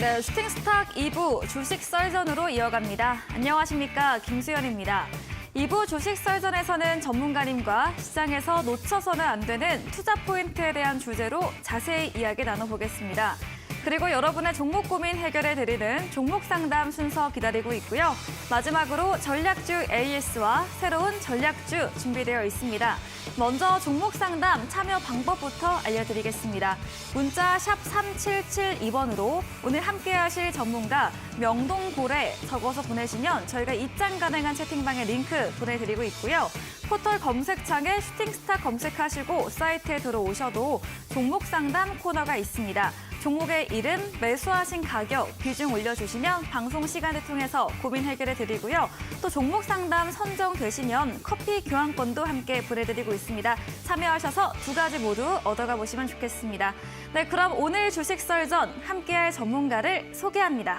네, 슈팅스탁 2부 주식 썰전으로 이어갑니다. 안녕하십니까, 김수연입니다. 2부 주식 썰전에서는 전문가님과 시장에서 놓쳐서는 안 되는 투자 포인트에 대한 주제로 자세히 이야기 나눠보겠습니다. 그리고 여러분의 종목 고민 해결해드리는 종목 상담 순서 기다리고 있고요. 마지막으로 전략주 AS와 새로운 전략주 준비되어 있습니다. 먼저 종목 상담 참여 방법부터 알려드리겠습니다. 문자 샵 3772번으로 오늘 함께하실 전문가 명동고래 적어서 보내시면 저희가 입장 가능한 채팅방에 링크 보내드리고 있고요. 포털 검색창에 슈팅스타 검색하시고 사이트에 들어오셔도 종목 상담 코너가 있습니다. 종목의 이름, 매수하신 가격, 비중 올려주시면 방송 시간을 통해서 고민 해결해 드리고요. 또 종목 상담 선정되시면 커피 교환권도 함께 보내드리고 있습니다. 참여하셔서 두 가지 모두 얻어가 보시면 좋겠습니다. 네, 그럼 오늘 주식 썰전 함께할 전문가를 소개합니다.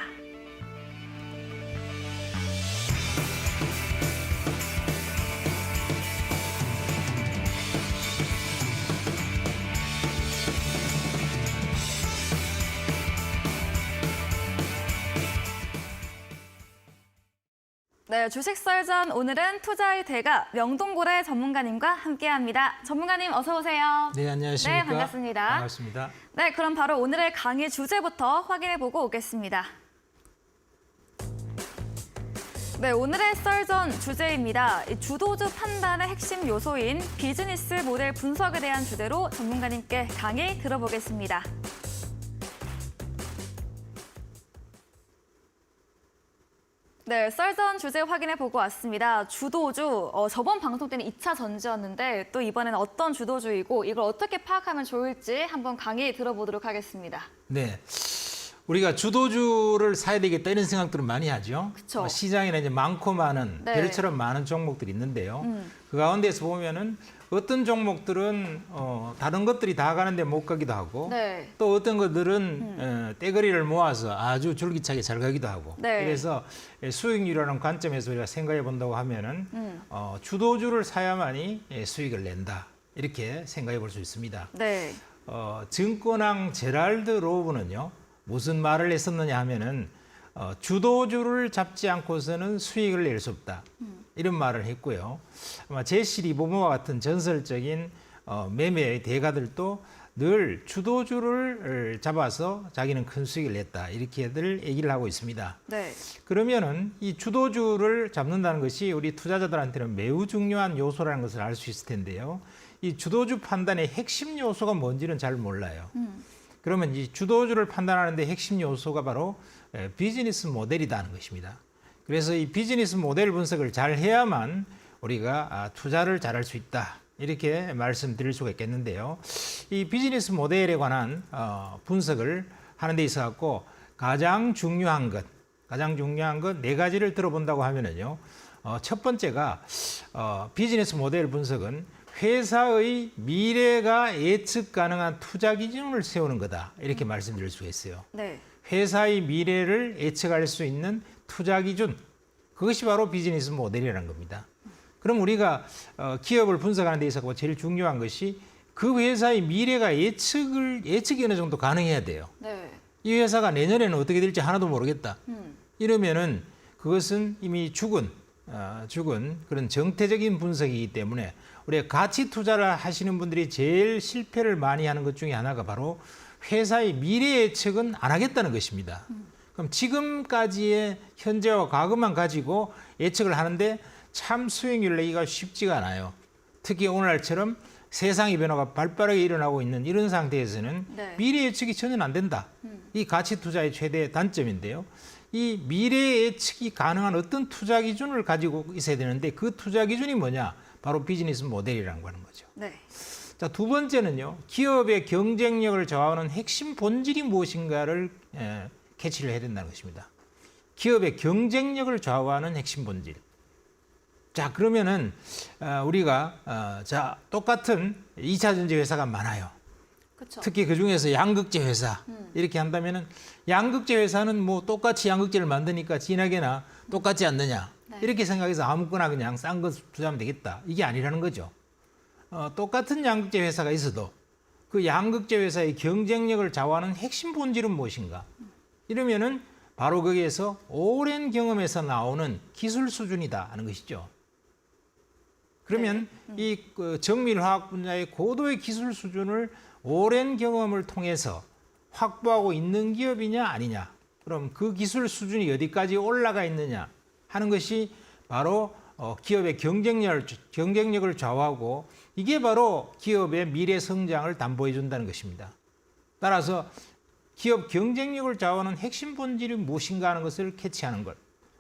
네, 주식 썰전 오늘은 투자의 대가 명동고래 전문가님과 함께합니다. 전문가님 어서 오세요. 네, 안녕하십니까. 네, 반갑습니다. 반갑습니다. 네, 그럼 바로 오늘의 강의 주제부터 확인해보고 오겠습니다. 네, 오늘의 썰전 주제입니다. 주도주 판단의 핵심 요소인 비즈니스 모델 분석에 대한 주제로 전문가님께 강의 들어보겠습니다. 네, 썰전 주제 확인해보고 왔습니다. 주도주, 저번 방송 때는 2차 전지였는데 또 이번에는 어떤 주도주이고 이걸 어떻게 파악하면 좋을지 한번 강의 들어보도록 하겠습니다. 네, 우리가 주도주를 사야 되겠다 이런 생각들을 많이 하죠. 그쵸. 시장에는 이제 많고 많은 네. 별처럼 많은 종목들이 있는데요. 그 가운데서 보면은 어떤 종목들은 다른 것들이 다 가는데 못 가기도 하고 네. 또 어떤 것들은 떼거리를 모아서 아주 줄기차게 잘 가기도 하고 네. 그래서 수익률이라는 관점에서 우리가 생각해 본다고 하면은 주도주를 사야만이 수익을 낸다 이렇게 생각해 볼 수 있습니다. 네. 증권왕 제랄드 로브는요 무슨 말을 했었느냐 하면은 주도주를 잡지 않고서는 수익을 낼 수 없다. 이런 말을 했고요. 아마 제시 리버모와 같은 전설적인 매매의 대가들도 늘 주도주를 잡아서 자기는 큰 수익을 냈다. 이렇게들 얘기를 하고 있습니다. 네. 그러면은 이 주도주를 잡는다는 것이 우리 투자자들한테는 매우 중요한 요소라는 것을 알 수 있을 텐데요. 이 주도주 판단의 핵심 요소가 뭔지는 잘 몰라요. 그러면 이 주도주를 판단하는데 핵심 요소가 바로 비즈니스 모델이라는 것입니다. 그래서 이 비즈니스 모델 분석을 잘 해야만 우리가 투자를 잘할 수 있다. 이렇게 말씀드릴 수가 있겠는데요. 이 비즈니스 모델에 관한 분석을 하는 데 있어 갖고 가장 중요한 것 네 가지를 들어본다고 하면은요. 첫 번째가 비즈니스 모델 분석은 회사의 미래가 예측 가능한 투자 기준을 세우는 거다. 이렇게 말씀드릴 수가 있어요. 네. 회사의 미래를 예측할 수 있는 투자 기준, 그것이 바로 비즈니스 모델이라는 겁니다. 그럼 우리가 기업을 분석하는 데 있어서 제일 중요한 것이 그 회사의 미래가 예측이 어느 정도 가능해야 돼요. 네. 이 회사가 내년에는 어떻게 될지 하나도 모르겠다. 이러면은 그것은 이미 죽은 그런 정태적인 분석이기 때문에 우리가 가치 투자를 하시는 분들이 제일 실패를 많이 하는 것 중에 하나가 바로 회사의 미래 예측은 안 하겠다는 것입니다. 그럼 지금까지의 현재와 과거만 가지고 예측을 하는데 참 수익률 내기가 쉽지가 않아요. 특히 오늘날처럼 세상의 변화가 발빠르게 일어나고 있는 이런 상태에서는 네. 미래 예측이 전혀 안 된다. 이 가치 투자의 최대 단점인데요. 이 미래 예측이 가능한 어떤 투자 기준을 가지고 있어야 되는데 그 투자 기준이 뭐냐? 바로 비즈니스 모델이라는 거는 거죠. 네. 자, 두 번째는요. 기업의 경쟁력을 좌우하는 핵심 본질이 무엇인가를 캐치를 해야 된다는 것입니다. 기업의 경쟁력을 좌우하는 핵심 본질. 자, 그러면은 우리가 똑같은 2차 전지 회사가 많아요. 그쵸. 특히 그 중에서 양극재 회사 이렇게 한다면은 양극재 회사는 뭐 똑같이 양극재를 만드니까 진하게나 똑같지 않느냐 네. 이렇게 생각해서 아무거나 그냥 싼 거 투자하면 되겠다 이게 아니라는 거죠. 똑같은 양극재 회사가 있어도 그 양극재 회사의 경쟁력을 좌우하는 핵심 본질은 무엇인가 이러면은 바로 거기에서 오랜 경험에서 나오는 기술 수준이다 하는 것이죠. 그러면 이 정밀화학 분야의 고도의 기술 수준을 오랜 경험을 통해서 확보하고 있는 기업이냐 아니냐. 그럼 그 기술 수준이 어디까지 올라가 있느냐 하는 것이 바로 기업의 경쟁력을 좌우하고 이게 바로 기업의 미래 성장을 담보해 준다는 것입니다. 따라서 기업 경쟁력을 좌우하는 핵심 본질이 무엇인가 하는 것을 캐치하는 것.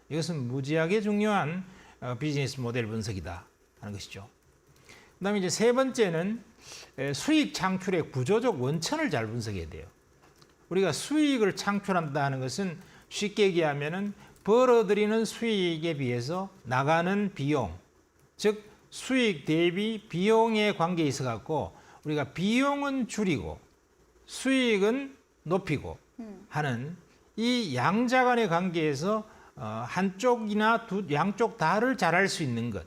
이것은 무지하게 중요한 비즈니스 모델 분석이다 하는 것이죠. 그다음에 이제 세 번째는 수익 창출의 구조적 원천을 잘 분석해야 돼요. 우리가 수익을 창출한다 하는 것은 쉽게 얘기하면은 벌어들이는 수익에 비해서 나가는 비용, 즉 수익 대비 비용의 관계에 있어 갖고 우리가 비용은 줄이고 수익은 높이고 하는 이 양자 간의 관계에서 한쪽이나 양쪽 다를 잘할 수 있는 것.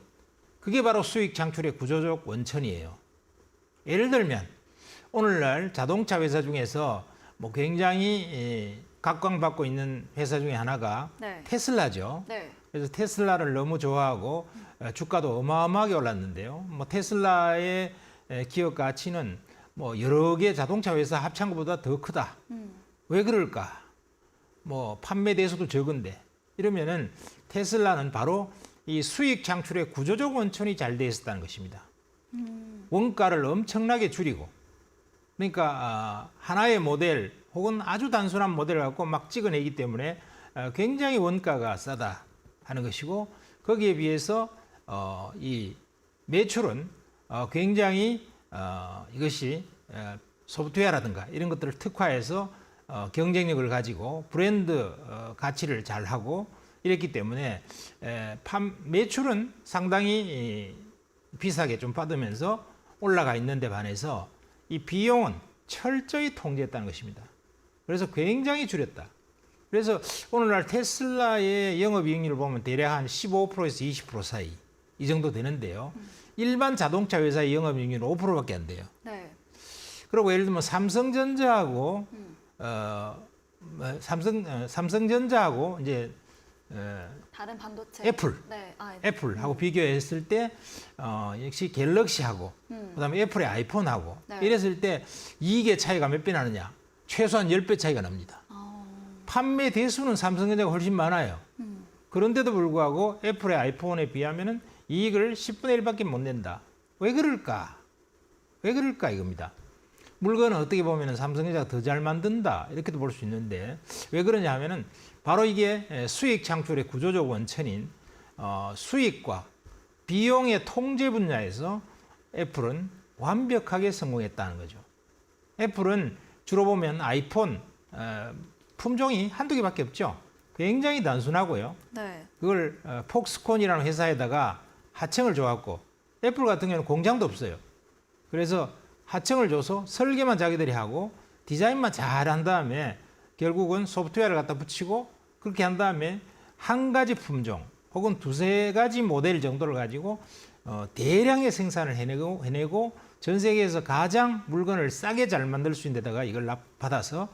그게 바로 수익 창출의 구조적 원천이에요. 예를 들면 오늘날 자동차 회사 중에서 뭐 굉장히 각광받고 있는 회사 중에 하나가 네. 테슬라죠. 네. 그래서 테슬라를 너무 좋아하고 주가도 어마어마하게 올랐는데요. 뭐 테슬라의 기업 가치는 뭐 여러 개 자동차 회사 합친 것보다 더 크다. 왜 그럴까? 뭐 판매 대수도 적은데 이러면은 테슬라는 바로 이 수익 창출의 구조적 원천이 잘 돼 있었다는 것입니다. 원가를 엄청나게 줄이고 그러니까 하나의 모델 혹은 아주 단순한 모델을 갖고 막 찍어내기 때문에 굉장히 원가가 싸다 하는 것이고 거기에 비해서 이 매출은 굉장히 이것이 소프트웨어라든가 이런 것들을 특화해서 경쟁력을 가지고 브랜드 가치를 잘 하고 이랬기 때문에 매출은 상당히 비싸게 좀 받으면서 올라가 있는데 반해서 이 비용은 철저히 통제했다는 것입니다. 그래서 굉장히 줄였다. 그래서 오늘날 테슬라의 영업이익률을 보면 대략 한 15%에서 20% 사이 이 정도 되는데요. 일반 자동차 회사의 영업이익률은 5%밖에 안 돼요. 네. 그리고 예를 들면 삼성전자하고 삼성전자하고 이제 다른 반도체. 애플, 네. 애플하고 비교했을 때 역시 갤럭시하고 그다음에 애플의 아이폰하고 네. 이랬을 때 이익의 차이가 몇 배 나느냐? 최소한 10배 차이가 납니다. 판매 대수는 삼성전자가 훨씬 많아요. 그런데도 불구하고 애플의 아이폰에 비하면은 이익을 10분의 1밖에 못 낸다. 왜 그럴까? 왜 그럴까 이겁니다. 물건은 어떻게 보면 삼성전자가 더 잘 만든다 이렇게도 볼 수 있는데 왜 그러냐 하면은 바로 이게 수익 창출의 구조적 원천인 수익과 비용의 통제 분야에서 애플은 완벽하게 성공했다는 거죠. 애플은 주로 보면 아이폰 품종이 한두 개밖에 없죠. 굉장히 단순하고요. 네. 그걸 폭스콘이라는 회사에다가 하청을 줘갖고 애플 같은 경우는 공장도 없어요. 그래서 하청을 줘서 설계만 자기들이 하고 디자인만 잘 한 다음에 결국은 소프트웨어를 갖다 붙이고 그렇게 한 다음에 한 가지 품종 혹은 두세 가지 모델 정도를 가지고 대량의 생산을 해내고 전 세계에서 가장 물건을 싸게 잘 만들 수 있는 데다가 이걸 받아서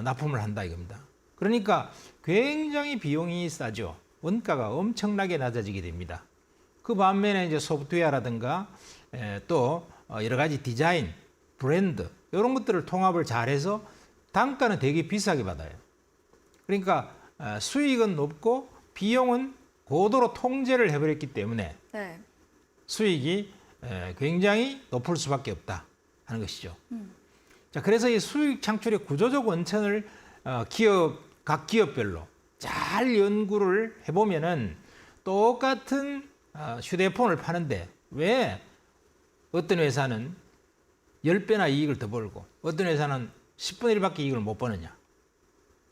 납품을 한다 이겁니다. 그러니까 굉장히 비용이 싸죠. 원가가 엄청나게 낮아지게 됩니다. 그 반면에 이제 소프트웨어라든가 또 여러 가지 디자인, 브랜드 이런 것들을 통합을 잘해서 단가는 되게 비싸게 받아요. 그러니까 수익은 높고 비용은 고도로 통제를 해버렸기 때문에 네. 수익이 굉장히 높을 수밖에 없다 하는 것이죠. 자, 그래서 이 수익 창출의 구조적 원천을 각 기업별로 잘 연구를 해보면은 똑같은 휴대폰을 파는데 왜 어떤 회사는 10배나 이익을 더 벌고 어떤 회사는 10분의 1밖에 이익을 못 버느냐.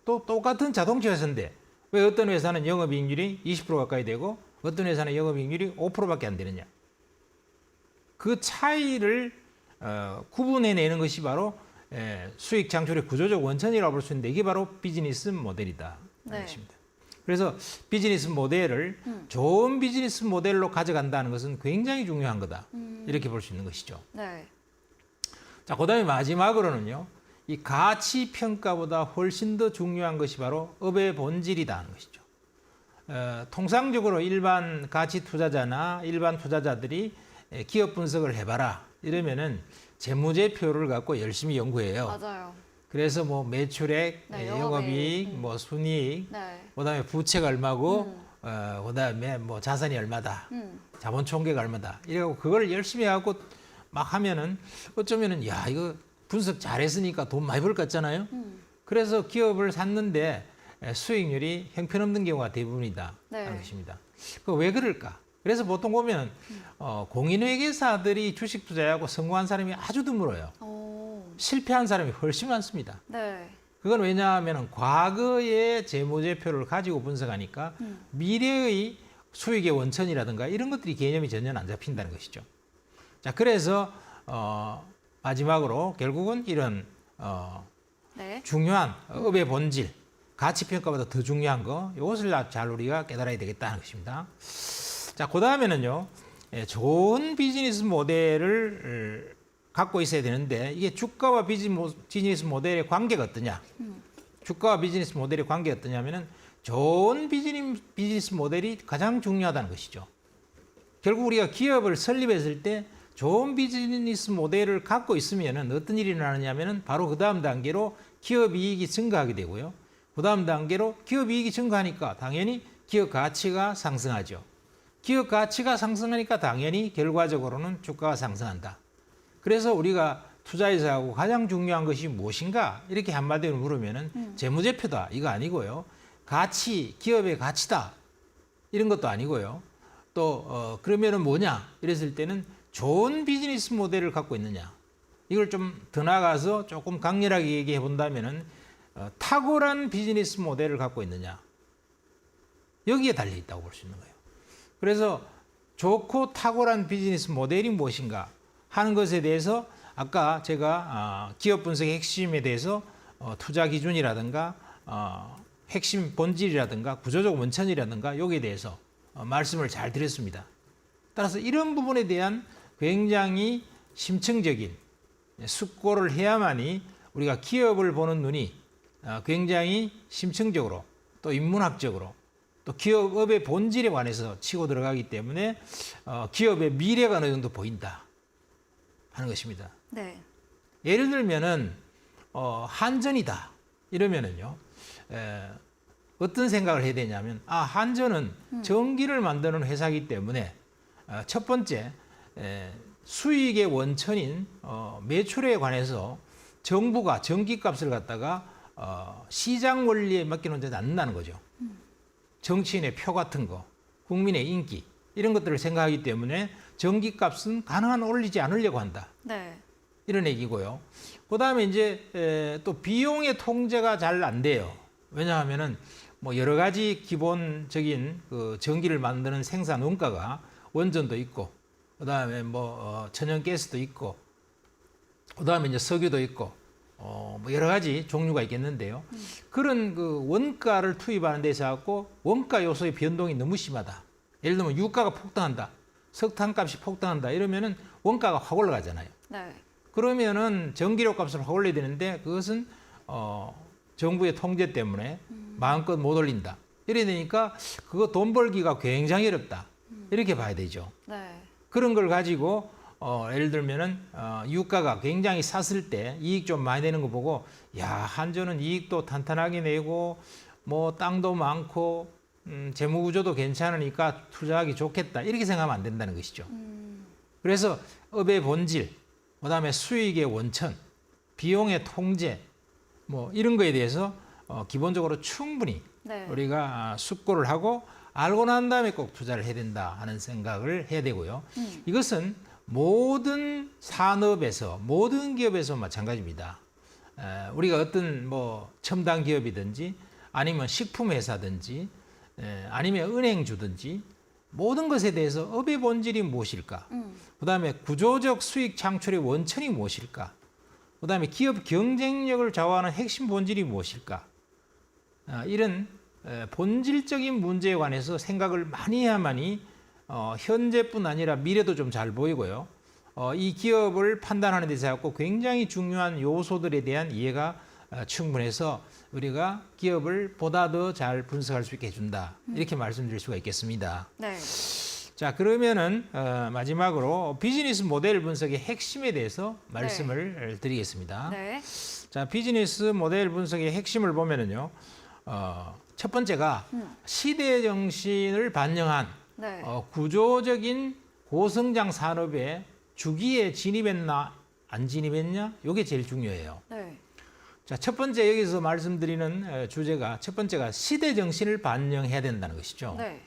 또 똑같은 자동차 회사인데 왜 어떤 회사는 영업이익률이 20% 가까이 되고 어떤 회사는 영업이익률이 5%밖에 안 되느냐. 그 차이를 구분해내는 것이 바로 수익 창출의 구조적 원천이라고 볼 수 있는데 이게 바로 비즈니스 모델이다. 네. 것입니다. 그래서 비즈니스 모델을 좋은 비즈니스 모델로 가져간다는 것은 굉장히 중요한 거다. 이렇게 볼 수 있는 것이죠. 네. 자, 그다음에 마지막으로는요. 이 가치 평가보다 훨씬 더 중요한 것이 바로 업의 본질이다 하는 것이죠. 통상적으로 일반 가치 투자자나 일반 투자자들이 기업 분석을 해봐라 이러면은 재무제표를 갖고 열심히 연구해요. 맞아요. 그래서 뭐 매출액, 네, 영업이익, 뭐 순이익, 네. 그다음에 부채가 얼마고, 그다음에 뭐 자산이 얼마다, 자본 총계가 얼마다. 이래갖고 그걸 열심히 하고 막 하면은 어쩌면은 야 이거 분석 잘했으니까 돈 많이 벌 것 같잖아요. 그래서 기업을 샀는데 수익률이 형편없는 경우가 대부분이다 네. 하는 것입니다. 그 왜 그럴까? 그래서 보통 보면 공인회계사들이 주식 투자하고 성공한 사람이 아주 드물어요. 오. 실패한 사람이 훨씬 많습니다. 네. 그건 왜냐하면 과거의 재무제표를 가지고 분석하니까 미래의 수익의 원천이라든가 이런 것들이 개념이 전혀 안 잡힌다는 것이죠. 자, 그래서 마지막으로 결국은 이런 네. 중요한 업의 본질, 가치 평가보다 더 중요한 거 이것을 잘 우리가 깨달아야 되겠다는 것입니다. 자, 그 다음에는요, 좋은 비즈니스 모델을 갖고 있어야 되는데 이게 주가와 비즈니스 모델의 관계가 어떠냐? 주가와 비즈니스 모델의 관계가 어떠냐면은 좋은 비즈니스 모델이 가장 중요하다는 것이죠. 결국 우리가 기업을 설립했을 때 좋은 비즈니스 모델을 갖고 있으면은 어떤 일이 일어나느냐면은 바로 그 다음 단계로 기업 이익이 증가하게 되고요. 그 다음 단계로 기업 이익이 증가하니까 당연히 기업 가치가 상승하죠. 기업 가치가 상승하니까 당연히 결과적으로는 주가가 상승한다. 그래서 우리가 투자에서 하고 가장 중요한 것이 무엇인가? 이렇게 한마디로 물으면은 재무제표다. 이거 아니고요. 가치, 기업의 가치다. 이런 것도 아니고요. 또 그러면은 뭐냐? 이랬을 때는 좋은 비즈니스 모델을 갖고 있느냐. 이걸 좀 더 나가서 조금 강렬하게 얘기해 본다면은 탁월한 비즈니스 모델을 갖고 있느냐. 여기에 달려 있다고 볼 수 있는 거예요. 그래서 좋고 탁월한 비즈니스 모델이 무엇인가 하는 것에 대해서 아까 제가 기업 분석의 핵심에 대해서 투자 기준이라든가 핵심 본질이라든가 구조적 원천이라든가 여기에 대해서 말씀을 잘 드렸습니다. 따라서 이런 부분에 대한 굉장히 심층적인 숙고를 해야만이 우리가 기업을 보는 눈이 굉장히 심층적으로 또 인문학적으로 또 기업의 본질에 관해서 치고 들어가기 때문에 기업의 미래가 어느 정도 보인다 하는 것입니다. 네. 예를 들면은 한전이다 이러면은요 어떤 생각을 해야 되냐면 한전은 전기를 만드는 회사이기 때문에 첫 번째 수익의 원천인 매출에 관해서 정부가 전기값을 갖다가 시장 원리에 맡겨놓지 않는다는 거죠. 정치인의 표 같은 거, 국민의 인기 이런 것들을 생각하기 때문에 전기값은 가능한 올리지 않으려고 한다. 네. 이런 얘기고요. 그다음에 이제 또 비용의 통제가 잘 안 돼요. 왜냐하면은 뭐 여러 가지 기본적인 그 전기를 만드는 생산 원가가 원전도 있고, 그다음에 뭐 천연가스도 있고, 그다음에 이제 석유도 있고, 뭐 여러 가지 종류가 있겠는데요. 그런 그 원가를 투입하는 데서 갖고 원가 요소의 변동이 너무 심하다. 예를 들면 유가가 폭등한다, 석탄값이 폭등한다 이러면은 원가가 확 올라가잖아요. 네. 그러면은 전기료 값을 확 올려야 되는데 그것은 정부의 통제 때문에 마음껏 못 올린다. 이래 되니까 그거 돈 벌기가 굉장히 어렵다. 이렇게 봐야 되죠. 네. 그런 걸 가지고 예를 들면은 유가가 굉장히 쌌을 때 이익 좀 많이 내는 거 보고 야 한전은 이익도 탄탄하게 내고 뭐 땅도 많고 재무 구조도 괜찮으니까 투자하기 좋겠다 이렇게 생각하면 안 된다는 것이죠. 그래서 업의 본질, 그다음에 수익의 원천, 비용의 통제 뭐 이런 거에 대해서 기본적으로 충분히 네. 우리가 숙고를 하고 알고 난 다음에 꼭 투자를 해야 된다 하는 생각을 해야 되고요. 이것은 모든 산업에서 모든 기업에서 마찬가지입니다. 우리가 어떤 뭐 첨단 기업이든지 아니면 식품 회사든지 아니면 은행주든지 모든 것에 대해서 업의 본질이 무엇일까? 그다음에 구조적 수익 창출의 원천이 무엇일까? 그다음에 기업 경쟁력을 좌우하는 핵심 본질이 무엇일까? 이런 본질적인 문제에 관해서 생각을 많이 해야만이 현재뿐 아니라 미래도 좀 잘 보이고요. 이 기업을 판단하는 데 있어서 굉장히 중요한 요소들에 대한 이해가 충분해서 우리가 기업을 보다 더 잘 분석할 수 있게 해준다. 이렇게 말씀드릴 수가 있겠습니다. 네. 자, 그러면은 마지막으로 비즈니스 모델 분석의 핵심에 대해서 말씀을 드리겠습니다. 네. 자, 비즈니스 모델 분석의 핵심을 보면은요, 첫 번째가 시대 정신을 반영한 네. 구조적인 고성장 산업의 주기에 진입했나 안 진입했냐, 이게 제일 중요해요. 네. 자, 첫 번째 여기서 말씀드리는 주제가 첫 번째가 시대 정신을 반영해야 된다는 것이죠. 네.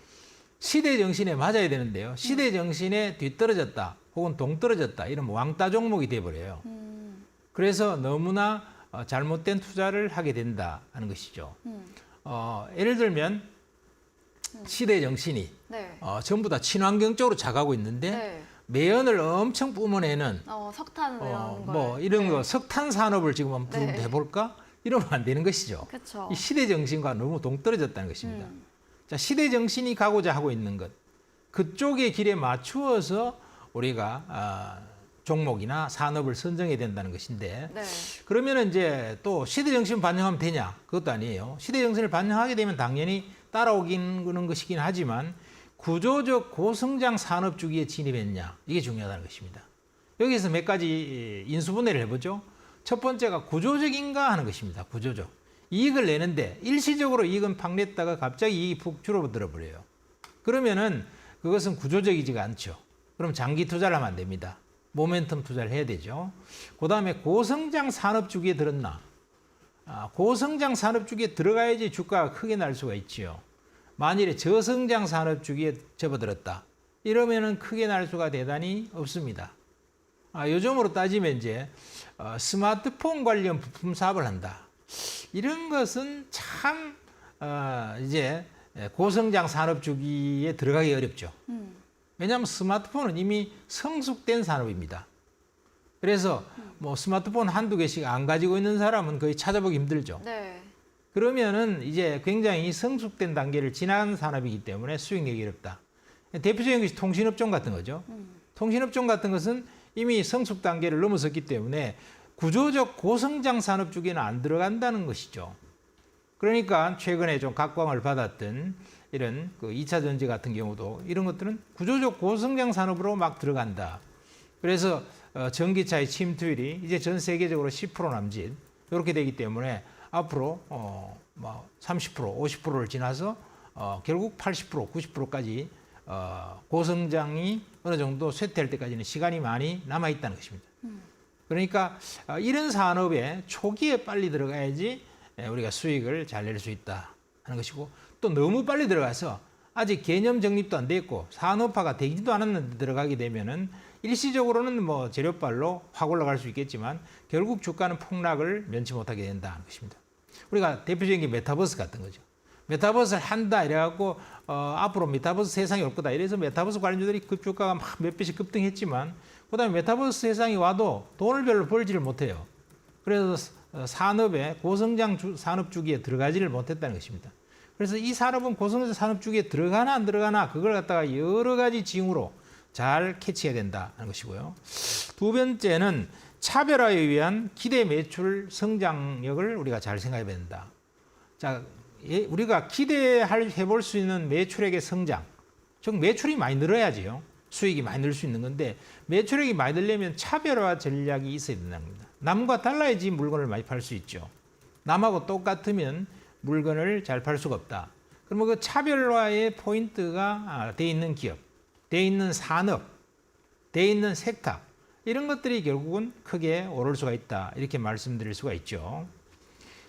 시대 정신에 맞아야 되는데요. 시대 정신에 뒤떨어졌다 혹은 동떨어졌다 이런 왕따 종목이 돼버려요. 그래서 너무나 잘못된 투자를 하게 된다 하는 것이죠. 예를 들면 시대 정신이 네. 전부 다 친환경 쪽으로 자가고 있는데 네. 매연을 엄청 뿜어내는 석탄 이런 뭐 걸. 이런 네. 거 석탄 산업을 지금 한번 네. 해볼까? 이러면 안 되는 것이죠. 그렇죠. 이 시대 정신과 너무 동떨어졌다는 것입니다. 자, 시대 정신이 가고자 하고 있는 것, 그쪽의 길에 맞추어서 우리가 종목이나 산업을 선정해야 된다는 것인데, 네. 그러면 이제 또 시대 정신 반영하면 되냐? 그것도 아니에요. 시대 정신을 반영하게 되면 당연히 따라오기는 것이긴 하지만 구조적 고성장 산업 주기에 진입했냐? 이게 중요하다는 것입니다. 여기서 몇 가지 인수분해를 해보죠. 첫 번째가 구조적인가 하는 것입니다. 구조적. 이익을 내는데 일시적으로 이익은 팍 냈다가 갑자기 이익이 푹 줄어들어 버려요. 그러면은 그것은 구조적이지가 않죠. 그럼 장기 투자를 하면 안 됩니다. 모멘텀 투자를 해야 되죠. 그 다음에 고성장 산업 주기에 들었나? 고성장 산업 주기에 들어가야지 주가가 크게 날 수가 있지요. 만일에 저성장 산업 주기에 접어들었다. 이러면은 크게 날 수가 대단히 없습니다. 요즘으로 따지면 이제 스마트폰 관련 부품 사업을 한다. 이런 것은 참 이제 고성장 산업 주기에 들어가기 어렵죠. 왜냐하면 스마트폰은 이미 성숙된 산업입니다. 그래서 뭐 스마트폰 한두 개씩 안 가지고 있는 사람은 거의 찾아보기 힘들죠. 네. 그러면은 이제 굉장히 성숙된 단계를 지난 산업이기 때문에 수익 내기 어렵다. 대표적인 것이 통신업종 같은 거죠. 통신업종 같은 것은 이미 성숙 단계를 넘어섰기 때문에 구조적 고성장 산업 주기에는 안 들어간다는 것이죠. 그러니까 최근에 좀 각광을 받았던 이런 그 2차 전지 같은 경우도 이런 것들은 구조적 고성장 산업으로 막 들어간다. 그래서 전기차의 침투율이 이제 전 세계적으로 10% 남짓 이렇게 되기 때문에 앞으로 뭐 30%, 50%를 지나서 결국 80%, 90%까지 고성장이 어느 정도 쇠퇴할 때까지는 시간이 많이 남아 있다는 것입니다. 그러니까 이런 산업에 초기에 빨리 들어가야지 우리가 수익을 잘 낼 수 있다 하는 것이고, 또 너무 빨리 들어가서 아직 개념 정립도 안 됐고 산업화가 되지도 않았는데 들어가게 되면은 일시적으로는 뭐 재료빨로 확 올라갈 수 있겠지만 결국 주가는 폭락을 면치 못하게 된다는 것입니다. 우리가 대표적인 게 메타버스 같은 거죠. 메타버스를 한다 이래갖고 앞으로 메타버스 세상이 올 거다 이래서 메타버스 관련주들이 주가가 막 몇 배씩 급등했지만 그다음에 메타버스 세상이 와도 돈을 별로 벌지를 못해요. 그래서 산업의 고성장 산업 주기에 들어가지를 못했다는 것입니다. 그래서 이 산업은 고성장 산업 주기에 들어가나 안 들어가나 그걸 갖다가 여러 가지 징후로 잘 캐치해야 된다는 것이고요. 두 번째는 차별화에 의한 기대 매출 성장력을 우리가 잘 생각해야 된다. 자, 우리가 기대해볼 수 있는 매출액의 성장, 즉 매출이 많이 늘어야지요. 수익이 많이 늘 수 있는 건데 매출액이 많이 늘려면 차별화 전략이 있어야 된다는 겁니다. 남과 달라야지 물건을 많이 팔 수 있죠. 남하고 똑같으면 물건을 잘 팔 수가 없다. 그러면 그 차별화의 포인트가 돼 있는 기업, 돼 있는 산업, 돼 있는 섹터 이런 것들이 결국은 크게 오를 수가 있다. 이렇게 말씀드릴 수가 있죠.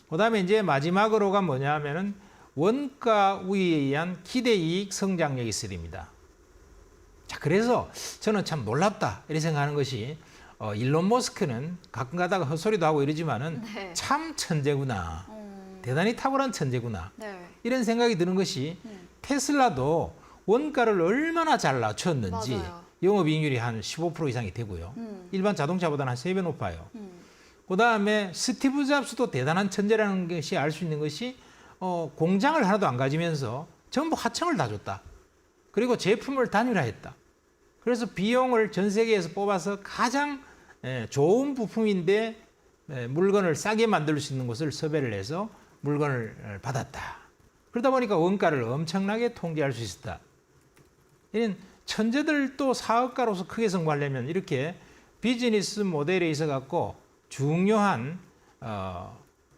그다음에 이제 마지막으로가 뭐냐면은 원가 우위에 의한 기대 이익 성장력이 있어야 됩니다. 자, 그래서 저는 참 놀랍다 이렇게 생각하는 것이 일론 머스크는 가끔 가다가 헛소리도 하고 이러지만은 네. 참 천재구나. 대단히 탁월한 천재구나. 네. 이런 생각이 드는 것이 테슬라도 원가를 얼마나 잘 낮췄는지 맞아요. 영업이익률이 한 15% 이상이 되고요. 일반 자동차보다는 한 3배 높아요. 그다음에 스티브 잡스도 대단한 천재라는 것이 알 수 있는 것이 공장을 하나도 안 가지면서 전부 하청을 다 줬다. 그리고 제품을 단일화했다. 그래서 비용을 전 세계에서 뽑아서 가장 좋은 부품인데 물건을 싸게 만들 수 있는 곳을 섭외를 해서 물건을 받았다. 그러다 보니까 원가를 엄청나게 통제할 수 있었다. 이런 천재들도 사업가로서 크게 성공하려면 이렇게 비즈니스 모델에 있어 갖고 중요한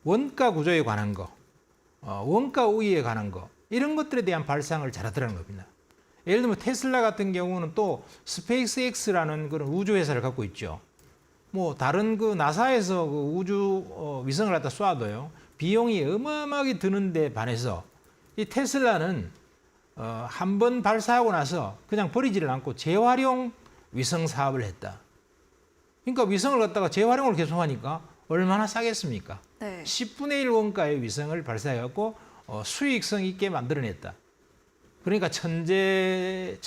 원가 구조에 관한 거, 원가 우위에 관한 거 이런 것들에 대한 발상을 잘하더라는 겁니다. 예를 들면 테슬라 같은 경우는 또 스페이스X라는 그런 우주 회사를 갖고 있죠. 뭐 다른 그 나사에서 그 우주 위성을 갖다 쏴도요 비용이 어마어마하게 드는데 반해서 이 테슬라는 한 번 발사하고 나서 그냥 버리지를 않고 재활용 위성 사업을 했다. 그러니까 위성을 갖다가 재활용을 계속하니까 얼마나 싸겠습니까? 네. 10분의 1 원가의 위성을 발사해갖고 수익성 있게 만들어냈다. 그러니까 천재가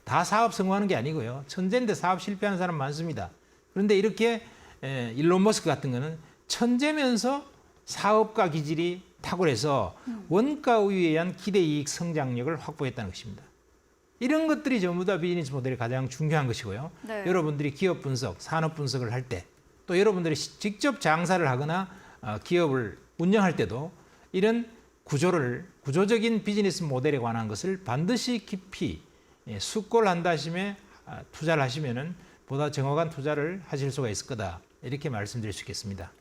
다 사업 성공하는 게 아니고요. 천재인데 사업 실패하는 사람 많습니다. 그런데 이렇게 일론 머스크 같은 거는 천재면서 사업가 기질이 탁월해서 원가 우위에 의한 기대 이익 성장력을 확보했다는 것입니다. 이런 것들이 전부 다 비즈니스 모델이 가장 중요한 것이고요. 네. 여러분들이 기업 분석, 산업 분석을 할 때 또 여러분들이 직접 장사를 하거나 기업을 운영할 때도 이런 구조적인 비즈니스 모델에 관한 것을 반드시 깊이 숙고를 다심에 투자를 하시면은 보다 정확한 투자를 하실 수가 있을 거다. 이렇게 말씀드릴 수 있겠습니다.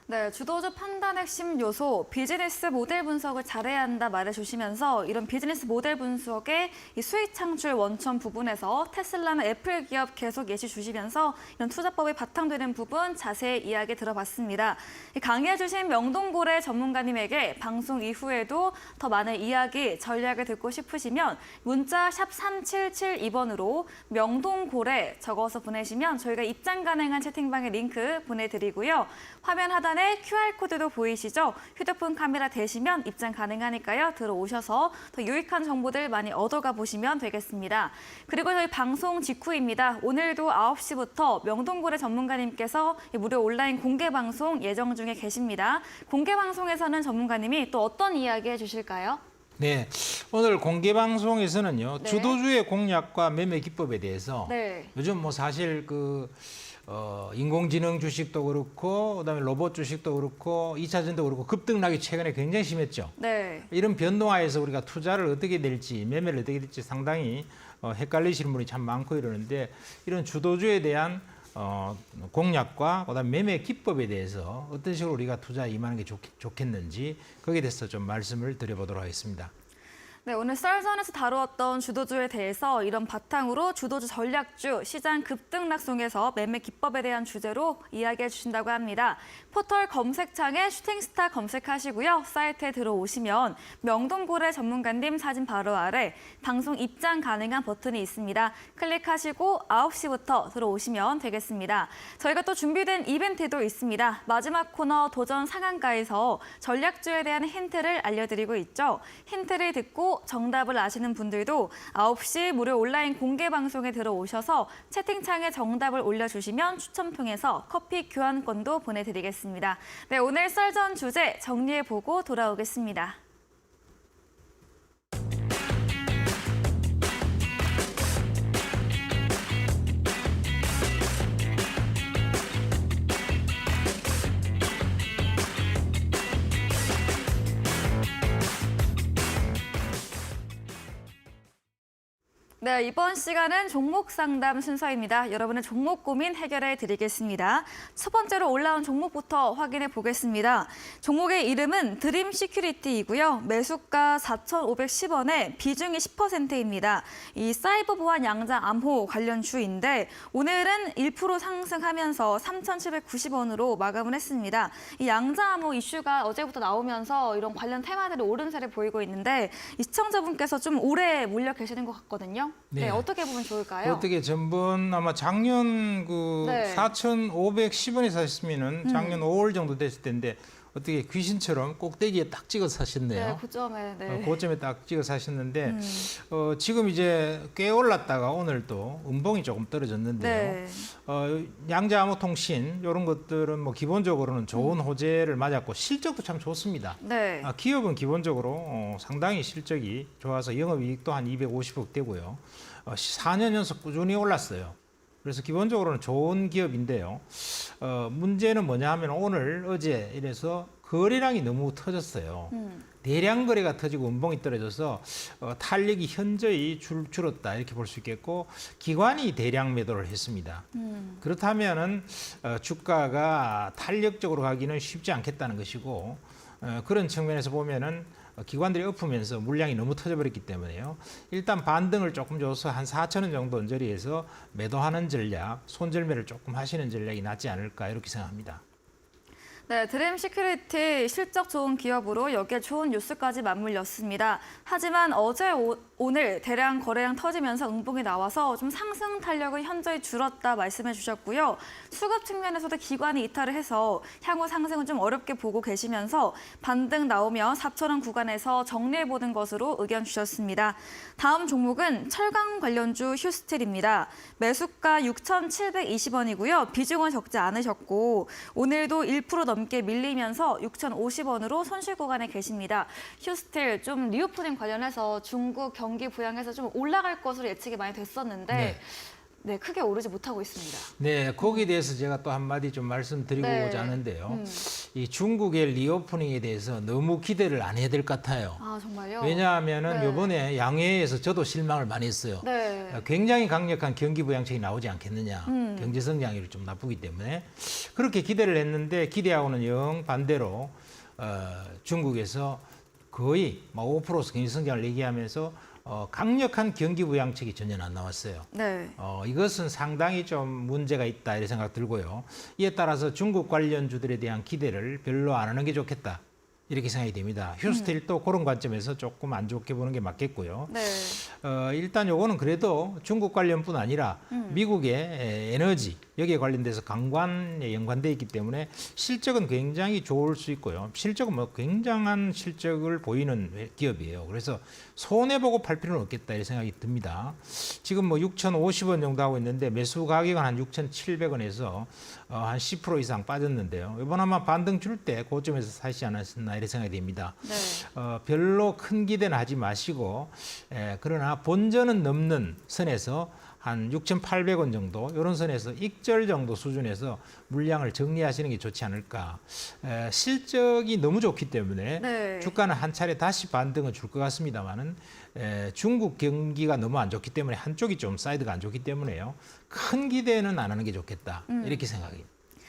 네, 주도주 판단 핵심 요소, 비즈니스 모델 분석을 잘해야 한다 말해주시면서 이런 비즈니스 모델 분석의 이 수익 창출 원천 부분에서 테슬라나 애플 기업 계속 예시 주시면서 이런 투자법이 바탕되는 부분 자세히 이야기 들어봤습니다. 강의해주신 명동고래 전문가님에게 방송 이후에도 더 많은 이야기, 전략을 듣고 싶으시면 문자 샵 3772번으로 명동고래 적어서 보내시면 저희가 입장 가능한 채팅방에 링크 보내드리고요. 화면 하단에 QR코드도 보이시죠? 휴대폰 카메라 대시면 입장 가능하니까요. 들어오셔서 더 유익한 정보들 많이 얻어가 보시면 되겠습니다. 그리고 저희 방송 직후입니다. 오늘도 9시부터 명동고래 전문가님께서 무료 온라인 공개 방송 예정 중에 계십니다. 공개 방송에서는 전문가님이 또 어떤 이야기 해주실까요? 네, 오늘 공개 방송에서는요 네. 주도주의 공략과 매매 기법에 대해서 네. 요즘 뭐 사실 인공지능 주식도 그렇고 그다음에 로봇 주식도 그렇고 2차전도 그렇고 급등락이 최근에 굉장히 심했죠. 네. 이런 변동하에서 우리가 투자를 어떻게 될지 매매를 어떻게 될지 상당히 헷갈리시는 분이 참 많고 이러는데 이런 주도주에 대한 공략과 그다음에 매매 기법에 대해서 어떤 식으로 우리가 투자 임하는 게 좋겠는지 거기에 대해서 좀 말씀을 드려보도록 하겠습니다. 네, 오늘 썰전에서 다루었던 주도주에 대해서 이런 바탕으로 주도주 전략주, 시장 급등락 속에서 매매 기법에 대한 주제로 이야기해 주신다고 합니다. 포털 검색창에 슈팅스타 검색하시고요. 사이트에 들어오시면 명동고래 전문가님 사진 바로 아래 방송 입장 가능한 버튼이 있습니다. 클릭하시고 9시부터 들어오시면 되겠습니다. 저희가 또 준비된 이벤트도 있습니다. 마지막 코너 도전 상한가에서 전략주에 대한 힌트를 알려드리고 있죠. 힌트를 듣고 정답을 아시는 분들도 9시 무료 온라인 공개 방송에 들어오셔서 채팅창에 정답을 올려주시면 추첨 통해서 커피 교환권도 보내드리겠습니다. 네, 오늘 썰전 주제 정리해보고 돌아오겠습니다. 네, 이번 시간은 종목 상담 순서입니다. 여러분의 종목 고민 해결해 드리겠습니다. 첫 번째로 올라온 종목부터 확인해 보겠습니다. 종목의 이름은 드림 시큐리티이고요. 매수가 4,510원에 비중이 10%입니다. 이 사이버 보안 양자 암호 관련 주인데 오늘은 1% 상승하면서 3,790원으로 마감을 했습니다. 이 양자 암호 이슈가 어제부터 나오면서 이런 관련 테마들이 오른세를 보이고 있는데 이 시청자분께서 좀 오래 몰려 계시는 것 같거든요. 네, 어떻게 보면 좋을까요? 어떻게 전분 아마 작년 네. 4,510원에 사셨으면은 작년 5월 정도 됐을 텐데 어떻게 귀신처럼 꼭대기에 딱 찍어 사셨네요. 네, 고점에. 네. 고점에 딱 찍어 사셨는데 지금 이제 꽤 올랐다가 오늘 또 음봉이 조금 떨어졌는데요. 네. 양자암호통신 이런 것들은 뭐 기본적으로는 좋은 호재를 맞았고 실적도 참 좋습니다. 네. 기업은 기본적으로 상당히 실적이 좋아서 영업이익도 한 250억 되고요. 4년 연속 꾸준히 올랐어요. 그래서 기본적으로는 좋은 기업인데요. 문제는 뭐냐 하면 오늘 어제 이래서 거래량이 너무 터졌어요. 대량 거래가 터지고 음봉이 떨어져서 탄력이 현저히 줄었다 이렇게 볼 수 있겠고 기관이 대량 매도를 했습니다. 그렇다면은 주가가 탄력적으로 가기는 쉽지 않겠다는 것이고 그런 측면에서 보면은 기관들이 엎으면서 물량이 너무 터져버렸기 때문에요. 일단 반등을 조금 줘서 한 4,000원 정도 언저리에서 매도하는 전략, 손절매를 조금 하시는 전략이 낫지 않을까 이렇게 생각합니다. 네, 드림 시큐리티 실적 좋은 기업으로 여기에 좋은 뉴스까지 맞물렸습니다. 하지만 어제 오늘 대량 거래량 터지면서 음봉이 나와서 좀 상승 탄력은 현저히 줄었다 말씀해 주셨고요. 수급 측면에서도 기관이 이탈을 해서 향후 상승은 좀 어렵게 보고 계시면서 반등 나오면 4,000원 구간에서 정리해보는 것으로 의견 주셨습니다. 다음 종목은 철강 관련주 휴스틸입니다. 매수가 6,720원이고요. 비중은 적지 않으셨고 오늘도 1% 넘게 밀리면서 6,050원으로 손실 구간에 계십니다. 휴스틸 좀 리오프닝 관련해서 중국 경기 부양해서 좀 올라갈 것으로 예측이 많이 됐었는데 네, 크게 오르지 못하고 있습니다. 네, 거기에 대해서 제가 또 한마디 좀 말씀드리고자 하는데요. 이 중국의 리오프닝에 대해서 너무 기대를 안 해야 될 것 같아요. 아, 정말요? 왜냐하면은 이번에 양회에서 저도 실망을 많이 했어요. 네. 굉장히 강력한 경기 부양책이 나오지 않겠느냐. 경제 성장률이 좀 나쁘기 때문에 그렇게 기대를 했는데 기대하고는 영 반대로 중국에서 거의 5%서 경제 성장을 얘기하면서 강력한 경기 부양책이 전혀 안 나왔어요. 네. 이것은 상당히 좀 문제가 있다 이런 생각 들고요. 이에 따라서 중국 관련주들에 대한 기대를 별로 안 하는 게 좋겠다. 이렇게 생각이 됩니다. 휴스틸도 그런 관점에서 조금 안 좋게 보는 게 맞겠고요. 네. 일단 요거는 그래도 중국 관련뿐 아니라 미국의 에너지 여기에 관련돼서 강관에 연관돼 있기 때문에 실적은 굉장히 좋을 수 있고요. 실적은 뭐 굉장한 실적을 보이는 기업이에요. 그래서 손해보고 팔 필요는 없겠다 이런 생각이 듭니다. 지금 뭐 6,050원 정도 하고 있는데 매수 가격은 한 6,700원에서 한 10% 이상 빠졌는데요. 이번 아마 반등 줄 때 고점에서 사시지 않았나 이런 생각이 됩니다. 네. 별로 큰 기대는 하지 마시고 그러나 본전은 넘는 선에서 한 6,800원 정도 이런 선에서 익절 정도 수준에서 물량을 정리하시는 게 좋지 않을까. 실적이 너무 좋기 때문에 네. 주가는 한 차례 다시 반등을 줄 것 같습니다만은 중국 경기가 너무 안 좋기 때문에 한쪽이 좀 사이드가 안 좋기 때문에요. 큰 기대는 안 하는 게 좋겠다. 이렇게 생각이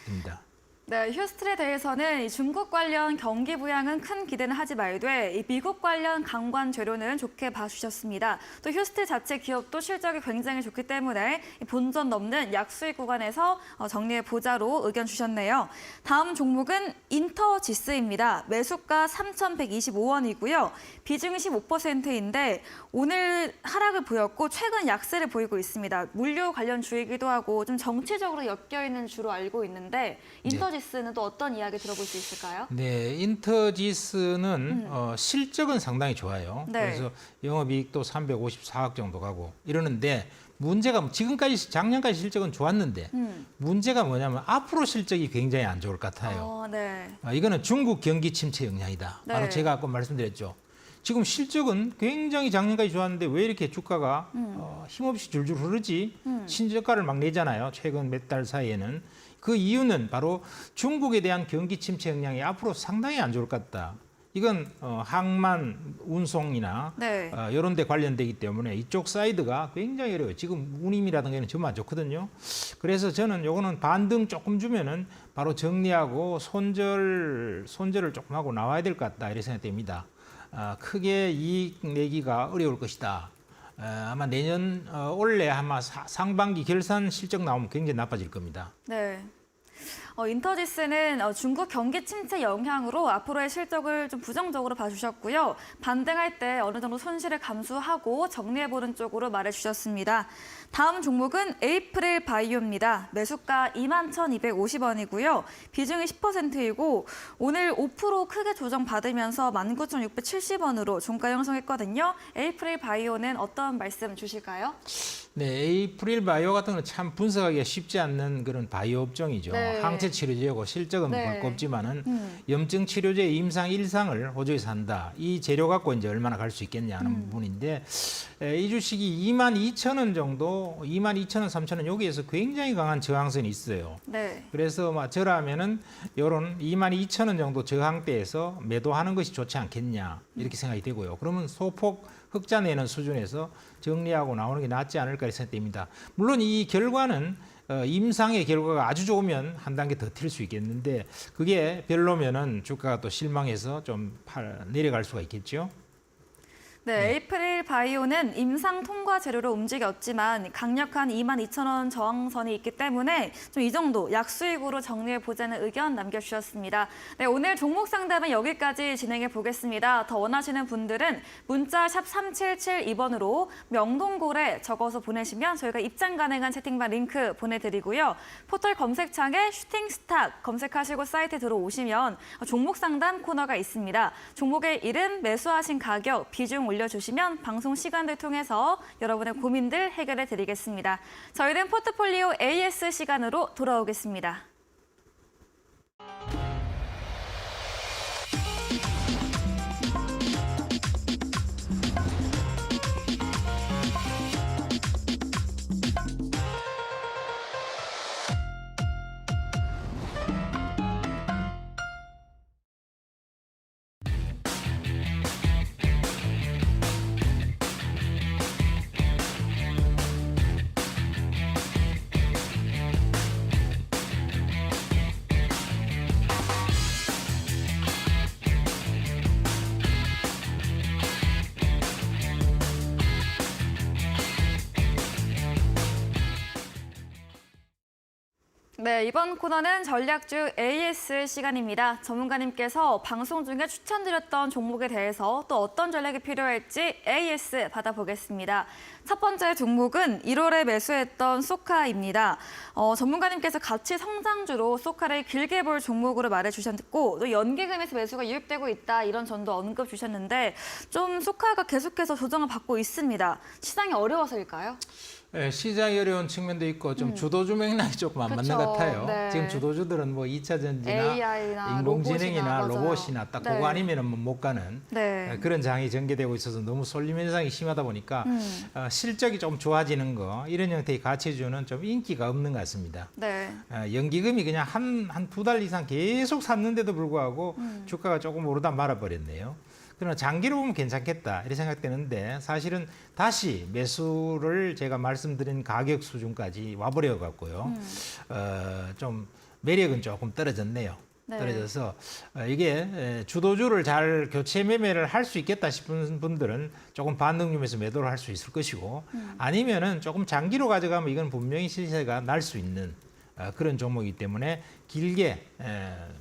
듭니다. 네, 휴스틸에 대해서는 이 중국 관련 경기 부양은 큰 기대는 하지 말되 이 미국 관련 강관 재료는 좋게 봐주셨습니다. 또 휴스틸 자체 기업도 실적이 굉장히 좋기 때문에 이 본전 넘는 약수익 구간에서 정리해 보자로 의견 주셨네요. 다음 종목은 인터지스입니다. 매수가 3,125원이고요. 비중이 15%인데 오늘 하락을 보였고 최근 약세를 보이고 있습니다. 물류 관련 주이기도 하고 좀 정치적으로 엮여 있는 주로 알고 있는데 인터지스는 또 어떤 이야기 들어볼 수 있을까요? 네, 인터지스는 실적은 상당히 좋아요. 네. 그래서 영업이익도 354억 정도 가고 이러는데 문제가 지금까지 작년까지 실적은 좋았는데 문제가 뭐냐면 앞으로 실적이 굉장히 안 좋을 것 같아요. 네. 이거는 중국 경기 침체 영향이다. 네. 바로 제가 아까 말씀드렸죠. 지금 실적은 굉장히 작년까지 좋았는데 왜 이렇게 주가가 힘없이 줄줄 흐르지? 신저가를 막 내잖아요. 최근 몇 달 사이에는. 그 이유는 바로 중국에 대한 경기 침체 영향이 앞으로 상당히 안 좋을 것 같다. 이건 항만 운송이나 네. 이런 데 관련되기 때문에 이쪽 사이드가 굉장히 어려워요. 지금 운임이라든가 전혀 안 좋거든요. 그래서 저는 요거는 반등 조금 주면은 바로 정리하고 손절을 조금 하고 나와야 될 것 같다. 이렇게 생각됩니다. 크게 이익 내기가 어려울 것이다. 아마 내년 올해 아마 상반기 결산 실적 나오면 굉장히 나빠질 겁니다. 네. 인터지스는 중국 경기 침체 영향으로 앞으로의 실적을 좀 부정적으로 봐주셨고요. 반등할 때 어느 정도 손실을 감수하고 정리해보는 쪽으로 말해주셨습니다. 다음 종목은 에이프릴 바이오입니다. 매수가 21,250원이고요. 비중이 10%이고 오늘 5% 크게 조정받으면서 19,670원으로 종가 형성했거든요. 에이프릴 바이오는 어떤 말씀 주실까요? 네, 에이프릴 바이오 같은 건 참 분석하기가 쉽지 않는 그런 바이오 업종이죠. 네. 항체 치료제고 실적은 네. 곱지만은 염증 치료제 임상 1상을 호주에서 한다. 이 재료 갖고 이제 얼마나 갈 수 있겠냐 하는 부분인데 이 주식이 22,000원 정도, 22,000원, 3,000원 여기에서 굉장히 강한 저항선이 있어요. 네. 그래서 저라면은 요런 22,000원 정도 저항대에서 매도하는 것이 좋지 않겠냐 이렇게 생각이 되고요. 그러면 소폭 흑자 내는 수준에서 정리하고 나오는 게 낫지 않을까 생각됩니다. 물론 이 결과는 임상의 결과가 아주 좋으면 한 단계 더 튈 수 있겠는데 그게 별로면은 주가가 또 실망해서 좀 내려갈 수가 있겠죠. 네, 에이프릴 바이오는 임상 통과 재료로 움직였지만 강력한 22,000원 저항선이 있기 때문에 좀 이 정도 약수익으로 정리해 보자는 의견 남겨주셨습니다. 네, 오늘 종목 상담은 여기까지 진행해 보겠습니다. 더 원하시는 분들은 문자 샵 3772번으로 명동고래 적어서 보내시면 저희가 입장 가능한 채팅방 링크 보내드리고요. 포털 검색창에 슈팅스탁 검색하시고 사이트에 들어오시면 종목 상담 코너가 있습니다. 종목의 이름, 매수하신 가격, 비중 올려주시면 방송 시간을 통해서 여러분의 고민들 해결해 드리겠습니다. 저희는 포트폴리오 AS 시간으로 돌아오겠습니다. 네, 이번 코너는 전략주 AS 시간입니다. 전문가님께서 방송 중에 추천드렸던 종목에 대해서 또 어떤 전략이 필요할지 AS 받아보겠습니다. 첫 번째 종목은 1월에 매수했던 소카입니다. 전문가님께서 가치 성장주로 소카를 길게 볼 종목으로 말해주셨고 또 연기금에서 매수가 유입되고 있다 이런 전도 언급 주셨는데 좀 소카가 계속해서 조정을 받고 있습니다. 시장이 어려워서일까요? 네, 시장이 어려운 측면도 있고 좀 주도주 맥락이 조금 안 맞는 그쵸. 것 같아요. 네. 지금 주도주들은 뭐 2차 전지나 AI나 인공지능이나 로봇이나, 로봇이나 딱 네. 그거 아니면은 못 가는 네. 그런 장이 전개되고 있어서 너무 쏠림 현상이 심하다 보니까 실적이 좀 좋아지는 거 이런 형태의 가치주는 좀 인기가 없는 것 같습니다. 네. 연기금이 그냥 한 두 달 이상 계속 샀는데도 불구하고 주가가 조금 오르다 말아버렸네요. 그러나 장기로 보면 괜찮겠다 이렇게 생각되는데 사실은 다시 매수를 제가 말씀드린 가격 수준까지 와버려 갖고요. 좀 매력은 조금 떨어졌네요. 네. 떨어져서 이게 주도주를 잘 교체 매매를 할 수 있겠다 싶은 분들은 조금 반등률에서 매도를 할 수 있을 것이고 아니면은 조금 장기로 가져가면 이건 분명히 시세가 날 수 있는 그런 종목이기 때문에 길게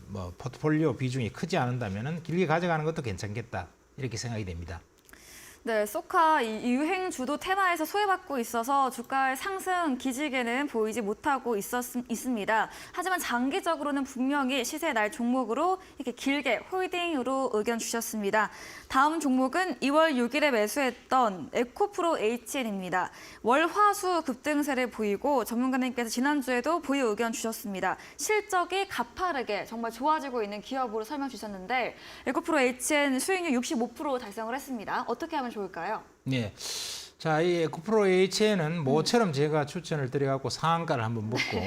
뭐 포트폴리오 비중이 크지 않는다면은 길게 가져가는 것도 괜찮겠다 이렇게 생각이 됩니다. 네, 소카 이 유행 주도 테마에서 소외받고 있어서 주가의 상승 기지개는 보이지 못하고 있습니다. 하지만 장기적으로는 분명히 시세 날 종목으로 이렇게 길게 홀딩으로 의견 주셨습니다. 다음 종목은 2월 6일에 매수했던 에코프로 HN입니다. 월, 화, 수 급등세를 보이고 전문가님께서 지난주에도 보유 의견 주셨습니다. 실적이 가파르게 정말 좋아지고 있는 기업으로 설명 주셨는데 에코프로 HN 수익률 65% 달성을 했습니다. 어떻게 하면 좋을까요? 네. 자, 이 에코프로 HN은 뭐처럼 제가 추천을 드려갖고 상한가를 한번 먹고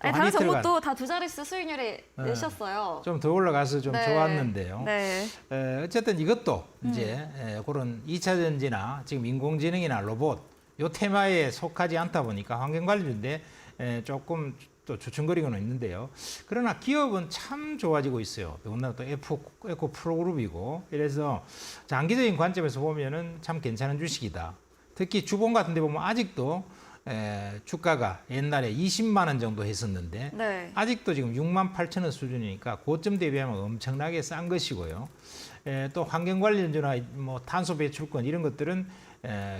아니, 다른 종목도 다 두 자릿수 수익률이 내셨어요. 좀 더 올라가서 좀 네. 좋았는데요. 네. 어쨌든 이것도 이제 그런 2차 전지나 지금 인공지능이나 로봇 요 테마에 속하지 않다 보니까 환경관리주인데 조금 또 주춤거리고는 있는데요. 그러나 기업은 참 좋아지고 있어요. 더군다나 또 에코 프로그룹이고 이래서 장기적인 관점에서 보면은 참 괜찮은 주식이다. 특히 주봉 같은 데 보면 아직도 주가가 옛날에 20만 원 정도 했었는데 네. 아직도 지금 6만 8천 원 수준이니까 고점 대비하면 엄청나게 싼 것이고요. 또 환경관리주나 뭐 탄소 배출권 이런 것들은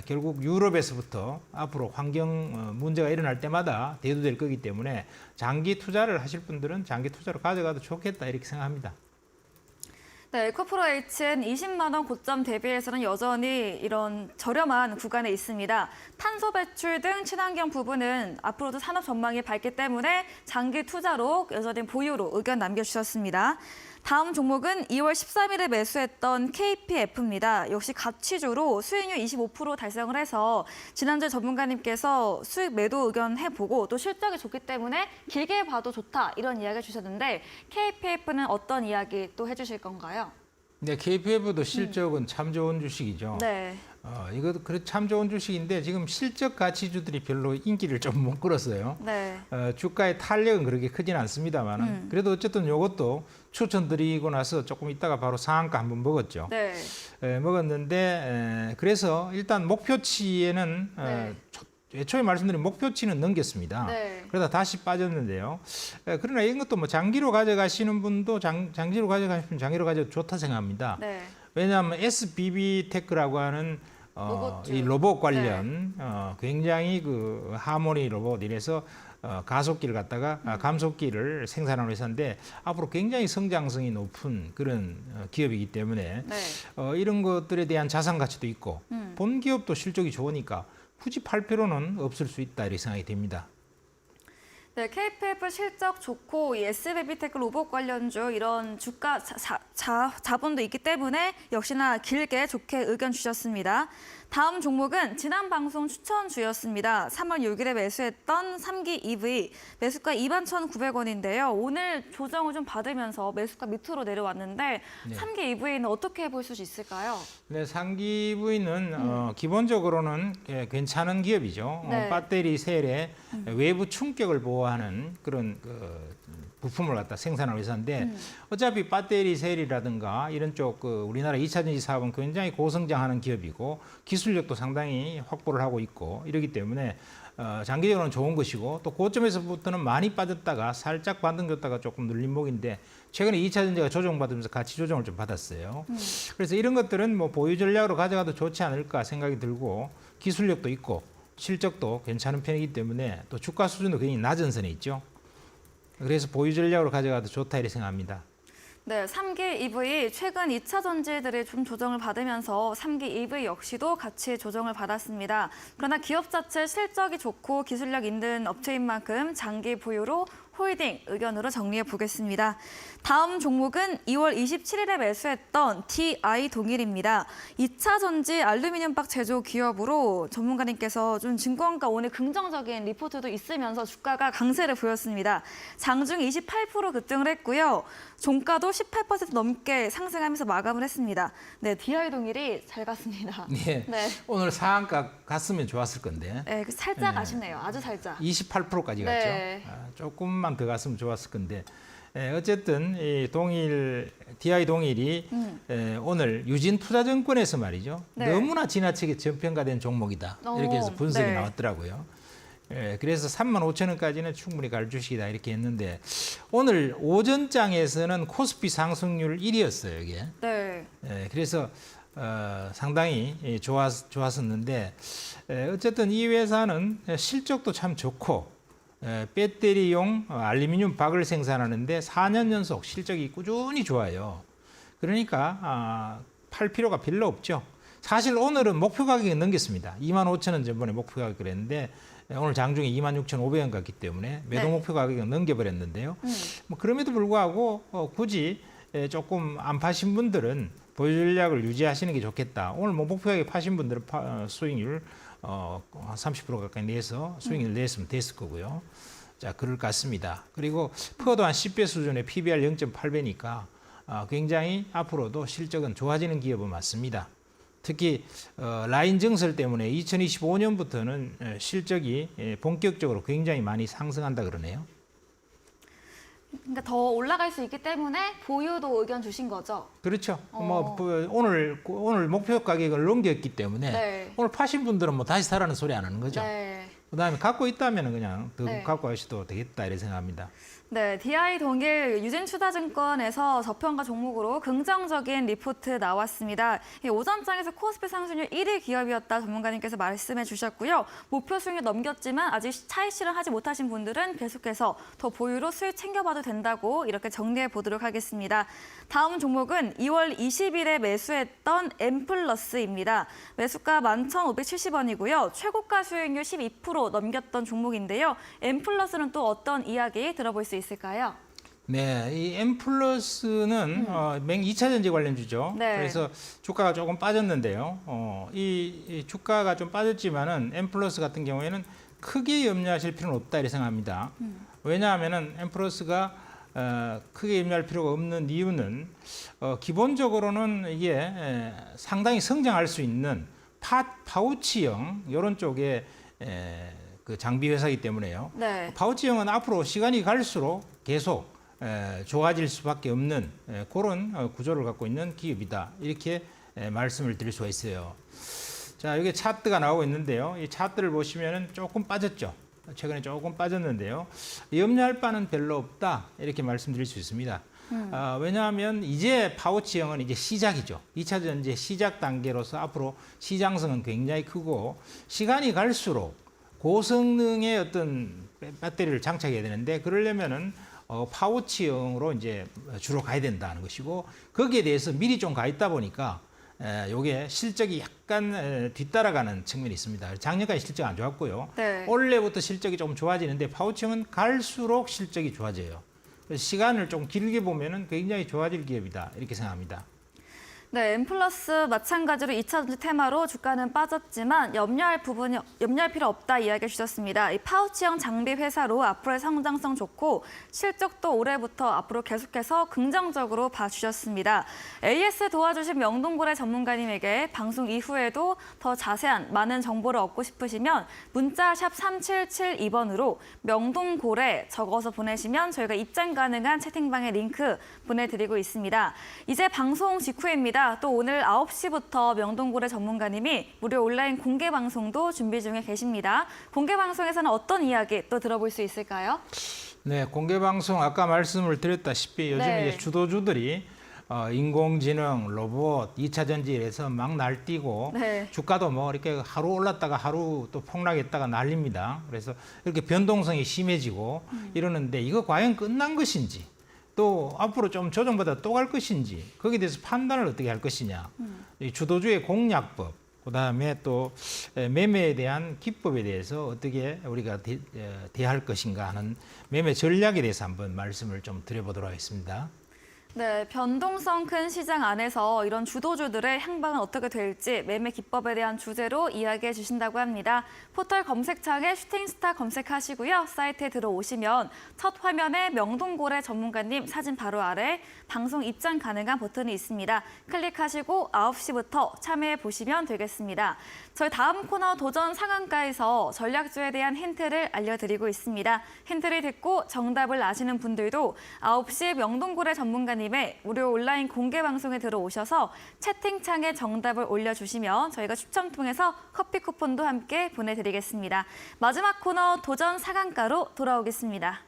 결국 유럽에서부터 앞으로 환경 문제가 일어날 때마다 대두될 거기 때문에 장기 투자를 하실 분들은 장기 투자로 가져가도 좋겠다 이렇게 생각합니다. 네, 코프로H는 20만 원 고점 대비해서는 여전히 이런 저렴한 구간에 있습니다. 탄소 배출 등 친환경 부분은 앞으로도 산업 전망이 밝기 때문에 장기 투자로 여전히 보유로 의견 남겨주셨습니다. 다음 종목은 2월 13일에 매수했던 KPF입니다. 역시 가치주로 수익률 25% 달성을 해서 지난주에 전문가님께서 수익 매도 의견 해보고 또 실적이 좋기 때문에 길게 봐도 좋다 이런 이야기 주셨는데 KPF는 어떤 이야기 또 해주실 건가요? 네, KPF도 실적은 참 좋은 주식이죠. 네. 이것도 참 좋은 주식인데 지금 실적 가치주들이 별로 인기를 좀 못 끌었어요. 네. 주가의 탄력은 그렇게 크진 않습니다만 그래도 어쨌든 이것도 추천드리고 나서 조금 있다가 바로 상한가 한번 먹었죠. 네. 먹었는데 그래서 일단 목표치에는 네. 애초에 말씀드린 목표치는 넘겼습니다. 네. 그러다 다시 빠졌는데요. 그러나 이런 것도 뭐 장기로 가져가시는 분도 장기로 가져가시는 분 장기로 가져도 좋다 생각합니다. 네. 왜냐하면 SBB 테크라고 하는 로봇주. 이 로봇 관련 굉장히 그 하모니 로봇 이래서 가속기를 갖다가 감속기를 생산하는 회사인데 앞으로 굉장히 성장성이 높은 그런 기업이기 때문에 네. 이런 것들에 대한 자산 가치도 있고 본 기업도 실적이 좋으니까 굳이 팔 필요는 없을 수 있다 이렇게 생각이 됩니다. 네, KPF 실적 좋고 이 SBB테크 로봇 관련주 이런 주가 자본도 있기 때문에 역시나 길게 좋게 의견 주셨습니다. 다음 종목은 지난 방송 추천주였습니다. 3월 6일에 매수했던 3기 EV 매수가 21,900원인데요. 오늘 조정을 좀 받으면서 매수가 밑으로 내려왔는데 네. 3기 EV는 어떻게 볼 수 있을까요? 네, 3기 EV는 기본적으로는 괜찮은 기업이죠. 네. 배터리 셀에 외부 충격을 보호하는 그런 부품을 갖다 생산하는 회사인데 어차피 배터리 셀이라든가 이런 쪽 우리나라 2차 전지 사업은 굉장히 고성장하는 기업이고 기술력도 상당히 확보를 하고 있고 이러기 때문에 장기적으로는 좋은 것이고 또 고점에서부터는 많이 빠졌다가 살짝 반등줬다가 조금 눌린 목인데 최근에 2차 전지가 조정받으면서 가치 조정을 좀 받았어요. 그래서 이런 것들은 뭐 보유 전략으로 가져가도 좋지 않을까 생각이 들고 기술력도 있고 실적도 괜찮은 편이기 때문에 또 주가 수준도 굉장히 낮은 선에 있죠. 그래서 보유 전략으로 가져가도 좋다 이렇게 생각합니다. 네, 3기 EV 최근 2차 전지들이 좀 조정을 받으면서 3기 EV 역시도 같이 조정을 받았습니다. 그러나 기업 자체 실적이 좋고 기술력 있는 업체인 만큼 장기 보유로 홀딩 의견으로 정리해 보겠습니다. 다음 종목은 2월 27일에 매수했던 TI 동일입니다. 2차 전지 알루미늄박 제조 기업으로 전문가님께서 좀 증권가 오늘 긍정적인 리포트도 있으면서 주가가 강세를 보였습니다. 장중 28% 급등을 했고요. 종가도 18% 넘게 상승하면서 마감을 했습니다. 네, TI 동일이 잘 갔습니다. 네. 네. 오늘 상한가 갔으면 좋았을 건데 네, 살짝 아쉽네요. 아주 살짝. 28%까지 갔죠. 네. 조금만 더 갔으면 좋았을 건데 어쨌든 이 DI 동일이 오늘 유진투자증권에서 말이죠. 네. 너무나 지나치게 저평가된 종목이다. 이렇게 해서 분석이 네. 나왔더라고요. 그래서 35,000원까지는 충분히 갈 주식이다 이렇게 했는데 오늘 오전장에서는 코스피 상승률 1위였어요. 이게. 네. 그래서 상당히 좋았었는데 어쨌든 이 회사는 실적도 참 좋고 배터리용 알루미늄 박을 생산하는데 4년 연속 실적이 꾸준히 좋아요. 그러니까 팔 필요가 별로 없죠. 사실 오늘은 목표 가격에 넘겼습니다. 25,000원 전번에 목표 가격 그랬는데 오늘 장중에 26,500원 갔기 때문에 매도 네. 목표 가격에 넘겨버렸는데요. 뭐 그럼에도 불구하고 굳이 조금 안 파신 분들은 보유 전략을 유지하시는 게 좋겠다. 오늘 뭐 목표 가격에 파신 분들은 수익률 한 30% 가까이 내서 수익률 냈으면 됐을 거고요. 자, 그럴 것 같습니다. 그리고 퍼도 한 10배 수준의 PBR 0.8배니까 굉장히 앞으로도 실적은 좋아지는 기업은 맞습니다. 특히 라인 증설 때문에 2025년부터는 실적이 본격적으로 굉장히 많이 상승한다 그러네요. 그러니까 더 올라갈 수 있기 때문에 보유도 의견 주신 거죠? 그렇죠. 뭐 오늘 목표 가격을 넘겼기 때문에 네. 오늘 파신 분들은 뭐 다시 사라는 소리 안 하는 거죠. 네. 그다음에 갖고 있다면 그냥 더 네. 갖고 가셔도 되겠다 이렇게 생각합니다. 네, DI 동일 유진투자증권에서 저평가 종목으로 긍정적인 리포트 나왔습니다. 오전장에서 코스피 상승률 1위 기업이었다 전문가님께서 말씀해 주셨고요. 목표 수익률 넘겼지만 아직 차익 실현하지 못하신 분들은 계속해서 더 보유로 수익 챙겨봐도 된다고 이렇게 정리해 보도록 하겠습니다. 다음 종목은 2월 20일에 매수했던 엠플러스입니다. 매수가 11,570원이고요. 최고가 수익률 12% 넘겼던 종목인데요. 엠플러스는 또 어떤 이야기 들어볼 수 있을까요? 네, 이 엠플러스는 2차 전지 관련주죠. 네. 그래서 주가가 조금 빠졌는데요. 이 주가가 좀 빠졌지만은 엠플러스 같은 경우에는 크게 염려하실 필요는 없다 이렇게 생각합니다. 왜냐하면은 엠플러스가 크게 염려할 필요가 없는 이유는 기본적으로는 이게 상당히 성장할 수 있는 파우치형 이런 쪽에 그 장비 회사이기 때문에요. 네. 파우치형은 앞으로 시간이 갈수록 계속 좋아질 수밖에 없는 그런 구조를 갖고 있는 기업이다. 이렇게 말씀을 드릴 수가 있어요. 자, 여기 차트가 나오고 있는데요. 이 차트를 보시면은 조금 빠졌죠. 최근에 조금 빠졌는데요. 염려할 바는 별로 없다. 이렇게 말씀드릴 수 있습니다. 왜냐하면 이제 파우치형은 이제 시작이죠. 2차 전지 시작 단계로서 앞으로 시장성은 굉장히 크고 시간이 갈수록 고성능의 어떤 배터리를 장착해야 되는데 그러려면은 파우치형으로 이제 주로 가야 된다는 것이고 거기에 대해서 미리 좀 가 있다 보니까 요게 실적이 약간 뒤따라가는 측면이 있습니다. 작년까지 실적 안 좋았고요. 네. 올해부터 실적이 좀 좋아지는데 파우치형은 갈수록 실적이 좋아져요. 그래서 시간을 좀 길게 보면은 굉장히 좋아질 기업이다 이렇게 생각합니다. 네, 엠플러스 마찬가지로 2차 전지 테마로 주가는 빠졌지만 염려할 필요 없다 이야기해 주셨습니다. 이 파우치형 장비 회사로 앞으로의 성장성 좋고 실적도 올해부터 앞으로 계속해서 긍정적으로 봐주셨습니다. AS 도와주신 명동고래 전문가님에게 방송 이후에도 더 자세한 많은 정보를 얻고 싶으시면 문자 샵 3772번으로 명동고래 적어서 보내시면 저희가 입장 가능한 채팅방에 링크 보내드리고 있습니다. 이제 방송 직후입니다. 또 오늘 9시부터 명동고래 전문가님이 무료 온라인 공개 방송도 준비 중에 계십니다. 공개 방송에서는 어떤 이야기 또 들어볼 수 있을까요? 네, 공개 방송 아까 말씀을 드렸다시피 요즘 네. 이제 주도주들이 인공지능, 로봇, 2차 전지에서 막 날뛰고 네. 주가도 뭐 이렇게 하루 올랐다가 하루 또 폭락했다가 난립니다. 그래서 이렇게 변동성이 심해지고 이러는데 이거 과연 끝난 것인지 또 앞으로 좀 조정받아 또 갈 것인지 거기에 대해서 판단을 어떻게 할 것이냐. 이 주도주의 공략법, 그다음에 또 매매에 대한 기법에 대해서 어떻게 우리가 대할 것인가 하는 매매 전략에 대해서 한번 말씀을 좀 드려보도록 하겠습니다. 네, 변동성 큰 시장 안에서 이런 주도주들의 향방은 어떻게 될지 매매 기법에 대한 주제로 이야기해 주신다고 합니다. 포털 검색창에 슈팅스타 검색하시고요. 사이트에 들어오시면 첫 화면에 명동고래 전문가님 사진 바로 아래 방송 입장 가능한 버튼이 있습니다. 클릭하시고 9시부터 참여해 보시면 되겠습니다. 저희 다음 코너 도전 상한가에서 전략주에 대한 힌트를 알려드리고 있습니다. 힌트를 듣고 정답을 아시는 분들도 9시 명동고래 전문가님의 무료 온라인 공개 방송에 들어오셔서 채팅창에 정답을 올려주시면 저희가 추첨 통해서 커피 쿠폰도 함께 보내드리겠습니다. 마지막 코너 도전 상한가로 돌아오겠습니다.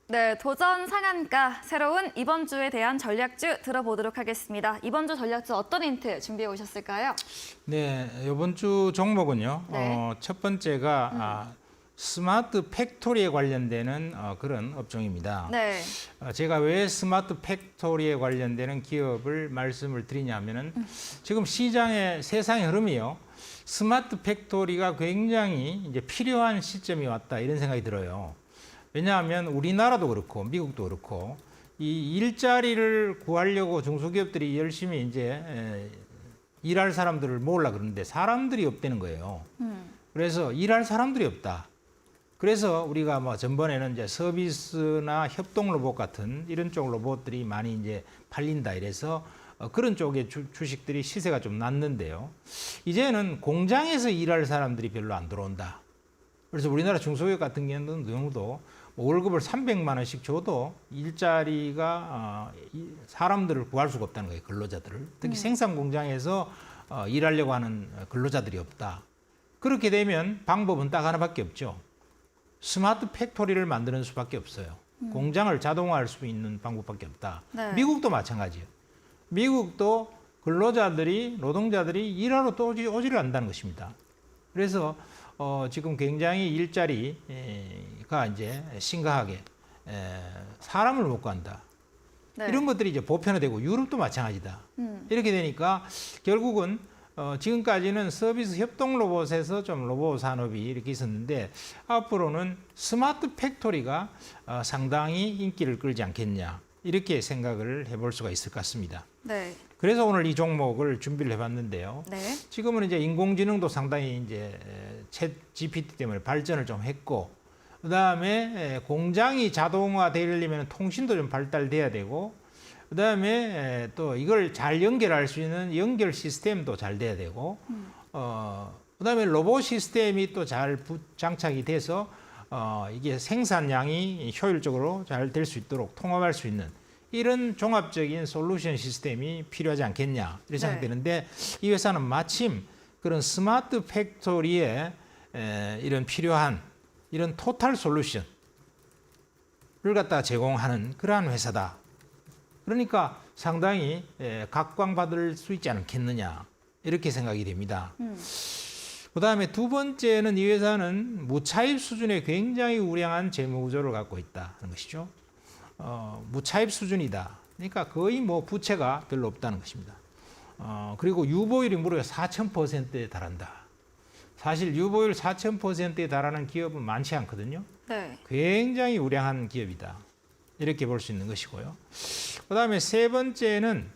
네, 도전 상한가 새로운 이번 주에 대한 전략주 들어보도록 하겠습니다. 이번 주 전략주 어떤 힌트 준비해 오셨을까요? 네, 이번 주 종목은요. 네. 첫 번째가 스마트 팩토리에 관련되는 그런 업종입니다. 네. 제가 왜 스마트 팩토리에 관련되는 기업을 말씀을 드리냐면은 지금 시장의 세상의 흐름이요. 스마트 팩토리가 굉장히 이제 필요한 시점이 왔다 이런 생각이 들어요. 왜냐하면 우리나라도 그렇고 미국도 그렇고 이 일자리를 구하려고 중소기업들이 열심히 이제 일할 사람들을 모으려 그러는데 사람들이 없다는 거예요. 그래서 일할 사람들이 없다. 그래서 우리가 뭐 전번에는 이제 서비스나 협동 로봇 같은 이런 쪽 로봇들이 많이 이제 팔린다 이래서 그런 쪽의 주식들이 시세가 좀 났는데요. 이제는 공장에서 일할 사람들이 별로 안 들어온다. 그래서 우리나라 중소기업 같은 경우도 월급을 300만 원씩 줘도 일자리가 사람들을 구할 수가 없다는 거예요. 근로자들을. 특히 생산 공장에서 일하려고 하는 근로자들이 없다. 그렇게 되면 방법은 딱 하나밖에 없죠. 스마트 팩토리를 만드는 수밖에 없어요. 공장을 자동화할 수 있는 방법밖에 없다. 네. 미국도 마찬가지예요. 미국도 근로자들이 노동자들이 일하러 또 오지를 않는다는 것입니다. 그래서 지금 굉장히 일자리가 이제 심각하게 사람을 못 구한다. 네. 이런 것들이 이제 보편화되고 유럽도 마찬가지다. 이렇게 되니까 결국은 지금까지는 서비스 협동 로봇에서 좀 로봇 산업이 이렇게 있었는데 앞으로는 스마트 팩토리가 상당히 인기를 끌지 않겠냐 이렇게 생각을 해볼 수가 있을 것 같습니다. 네. 그래서 오늘 이 종목을 준비를 해봤는데요. 네. 지금은 이제 인공지능도 상당히 이제 챗 GPT 때문에 발전을 좀 했고, 그 다음에 공장이 자동화되려면 통신도 좀 발달돼야 되고, 그 다음에 또 이걸 잘 연결할 수 있는 연결 시스템도 잘 돼야 되고, 그 다음에 로봇 시스템이 또 잘 장착이 돼서 이게 생산량이 효율적으로 잘 될 수 있도록 통합할 수 있는 이런 종합적인 솔루션 시스템이 필요하지 않겠냐 이렇게 생각되는데 이 회사는 마침 그런 스마트 팩토리에 이런 필요한 이런 토탈 솔루션을 갖다가 제공하는 그러한 회사다. 그러니까 상당히 각광받을 수 있지 않겠느냐 이렇게 생각이 됩니다. 그다음에 두 번째는 이 회사는 무차입 수준의 굉장히 우량한 재무 구조를 갖고 있다는 것이죠. 무차입 수준이다. 그러니까 거의 뭐 부채가 별로 없다는 것입니다. 그리고 유보율이 무려 4,000%에 달한다. 사실 유보율 4,000%에 달하는 기업은 많지 않거든요. 네. 굉장히 우량한 기업이다. 이렇게 볼 수 있는 것이고요. 그다음에 세 번째는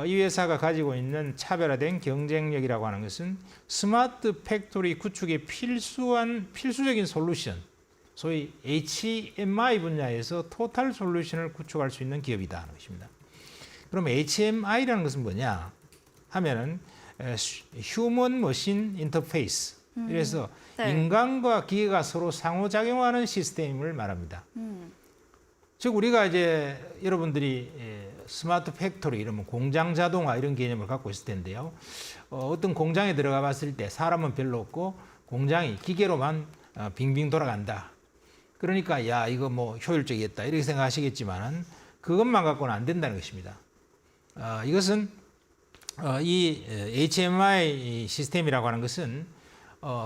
이 회사가 가지고 있는 차별화된 경쟁력이라고 하는 것은 스마트 팩토리 구축에 필수적인 솔루션, 소위 HMI 분야에서 토탈 솔루션을 구축할 수 있는 기업이다 하는 것입니다. 그럼 HMI라는 것은 뭐냐 하면은 휴먼 머신 인터페이스. 그래서 네. 인간과 기계가 서로 상호작용하는 시스템을 말합니다. 즉 우리가 이제 여러분들이 스마트 팩토리 이러면 공장 자동화 이런 개념을 갖고 있을 텐데요. 어떤 공장에 들어가 봤을 때 사람은 별로 없고 공장이 기계로만 빙빙 돌아간다. 그러니까 야 이거 뭐 효율적이겠다 이렇게 생각하시겠지만 그것만 갖고는 안 된다는 것입니다. 이것은 이 HMI 시스템이라고 하는 것은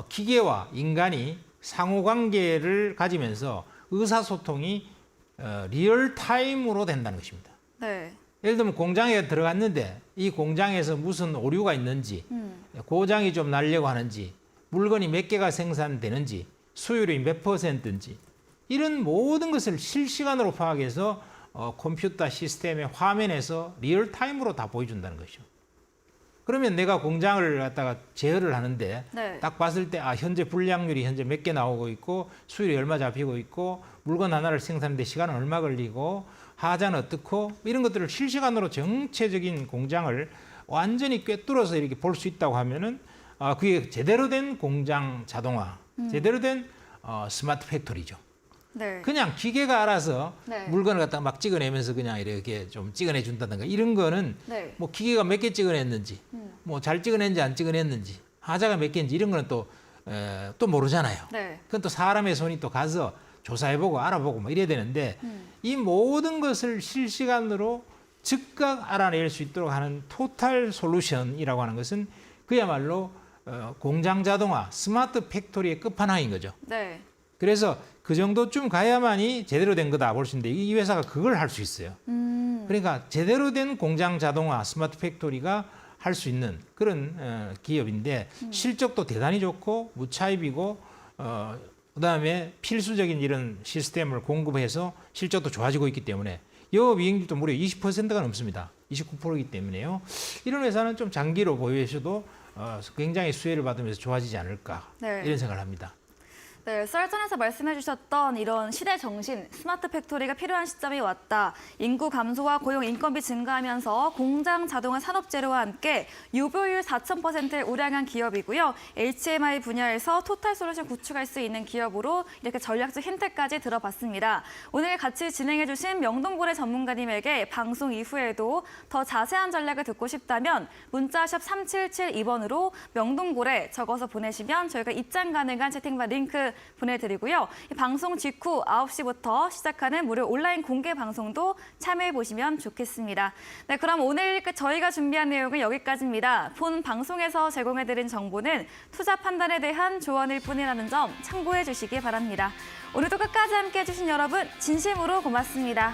기계와 인간이 상호관계를 가지면서 의사소통이 리얼타임으로 된다는 것입니다. 네. 예를 들면 공장에 들어갔는데 이 공장에서 무슨 오류가 있는지 고장이 좀 나려고 하는지 물건이 몇 개가 생산되는지 수율이 몇 %인지 이런 모든 것을 실시간으로 파악해서 컴퓨터 시스템의 화면에서 리얼타임으로 다 보여준다는 것이죠. 그러면 내가 공장을 갖다가 제어를 하는데 네. 딱 봤을 때 현재 불량률이 현재 몇 개 나오고 있고 수율이 얼마 잡히고 있고 물건 하나를 생산하는데 시간은 얼마 걸리고 하자는 어떻고 이런 것들을 실시간으로 정체적인 공장을 완전히 꿰뚫어서 이렇게 볼 수 있다고 하면은 그게 제대로 된 공장 자동화, 제대로 된 스마트 팩토리죠. 네. 그냥 기계가 알아서 네. 물건을 갖다가 막 찍어내면서 그냥 이렇게 좀 찍어내 준다든가 이런 거는 네. 뭐 기계가 몇 개 찍어냈는지 뭐 잘 찍어냈는지 안 찍어냈는지 하자가 몇 개인지 이런 거는 또 모르잖아요. 네. 그건 또 사람의 손이 또 가서 조사해보고 알아보고 뭐 이래야 되는데 이 모든 것을 실시간으로 즉각 알아낼 수 있도록 하는 토탈 솔루션이라고 하는 것은 그야말로 공장 자동화, 스마트 팩토리의 끝판왕인 거죠. 네. 그래서 그 정도쯤 가야만이 제대로 된 거다 볼 수 있는데 이 회사가 그걸 할 수 있어요. 그러니까 제대로 된 공장 자동화, 스마트 팩토리가 할 수 있는 그런 기업인데 실적도 대단히 좋고 무차입이고 그다음에 필수적인 이런 시스템을 공급해서 실적도 좋아지고 있기 때문에 영업이익률도 무려 20%가 넘습니다. 29%이기 때문에요. 이런 회사는 좀 장기로 보유해서도 굉장히 수혜를 받으면서 좋아지지 않을까 네. 이런 생각을 합니다. 네, 썰전에서 말씀해 주셨던 이런 시대 정신, 스마트 팩토리가 필요한 시점이 왔다. 인구 감소와 고용 인건비 증가하면서 공장 자동화 산업 재료와 함께 유보율 4,000%를 우량한 기업이고요. HMI 분야에서 토탈 솔루션 구축할 수 있는 기업으로 이렇게 전략적 힌트까지 들어봤습니다. 오늘 같이 진행해 주신 명동고래 전문가님에게 방송 이후에도 더 자세한 전략을 듣고 싶다면 문자샵 3772번으로 명동고래 적어서 보내시면 저희가 입장 가능한 채팅방 링크 보내드리고요. 방송 직후 9시부터 시작하는 무료 온라인 공개 방송도 참여해 보시면 좋겠습니다. 네, 그럼 오늘 저희가 준비한 내용은 여기까지입니다. 본 방송에서 제공해드린 정보는 투자 판단에 대한 조언일 뿐이라는 점 참고해 주시기 바랍니다. 오늘도 끝까지 함께해 주신 여러분 진심으로 고맙습니다.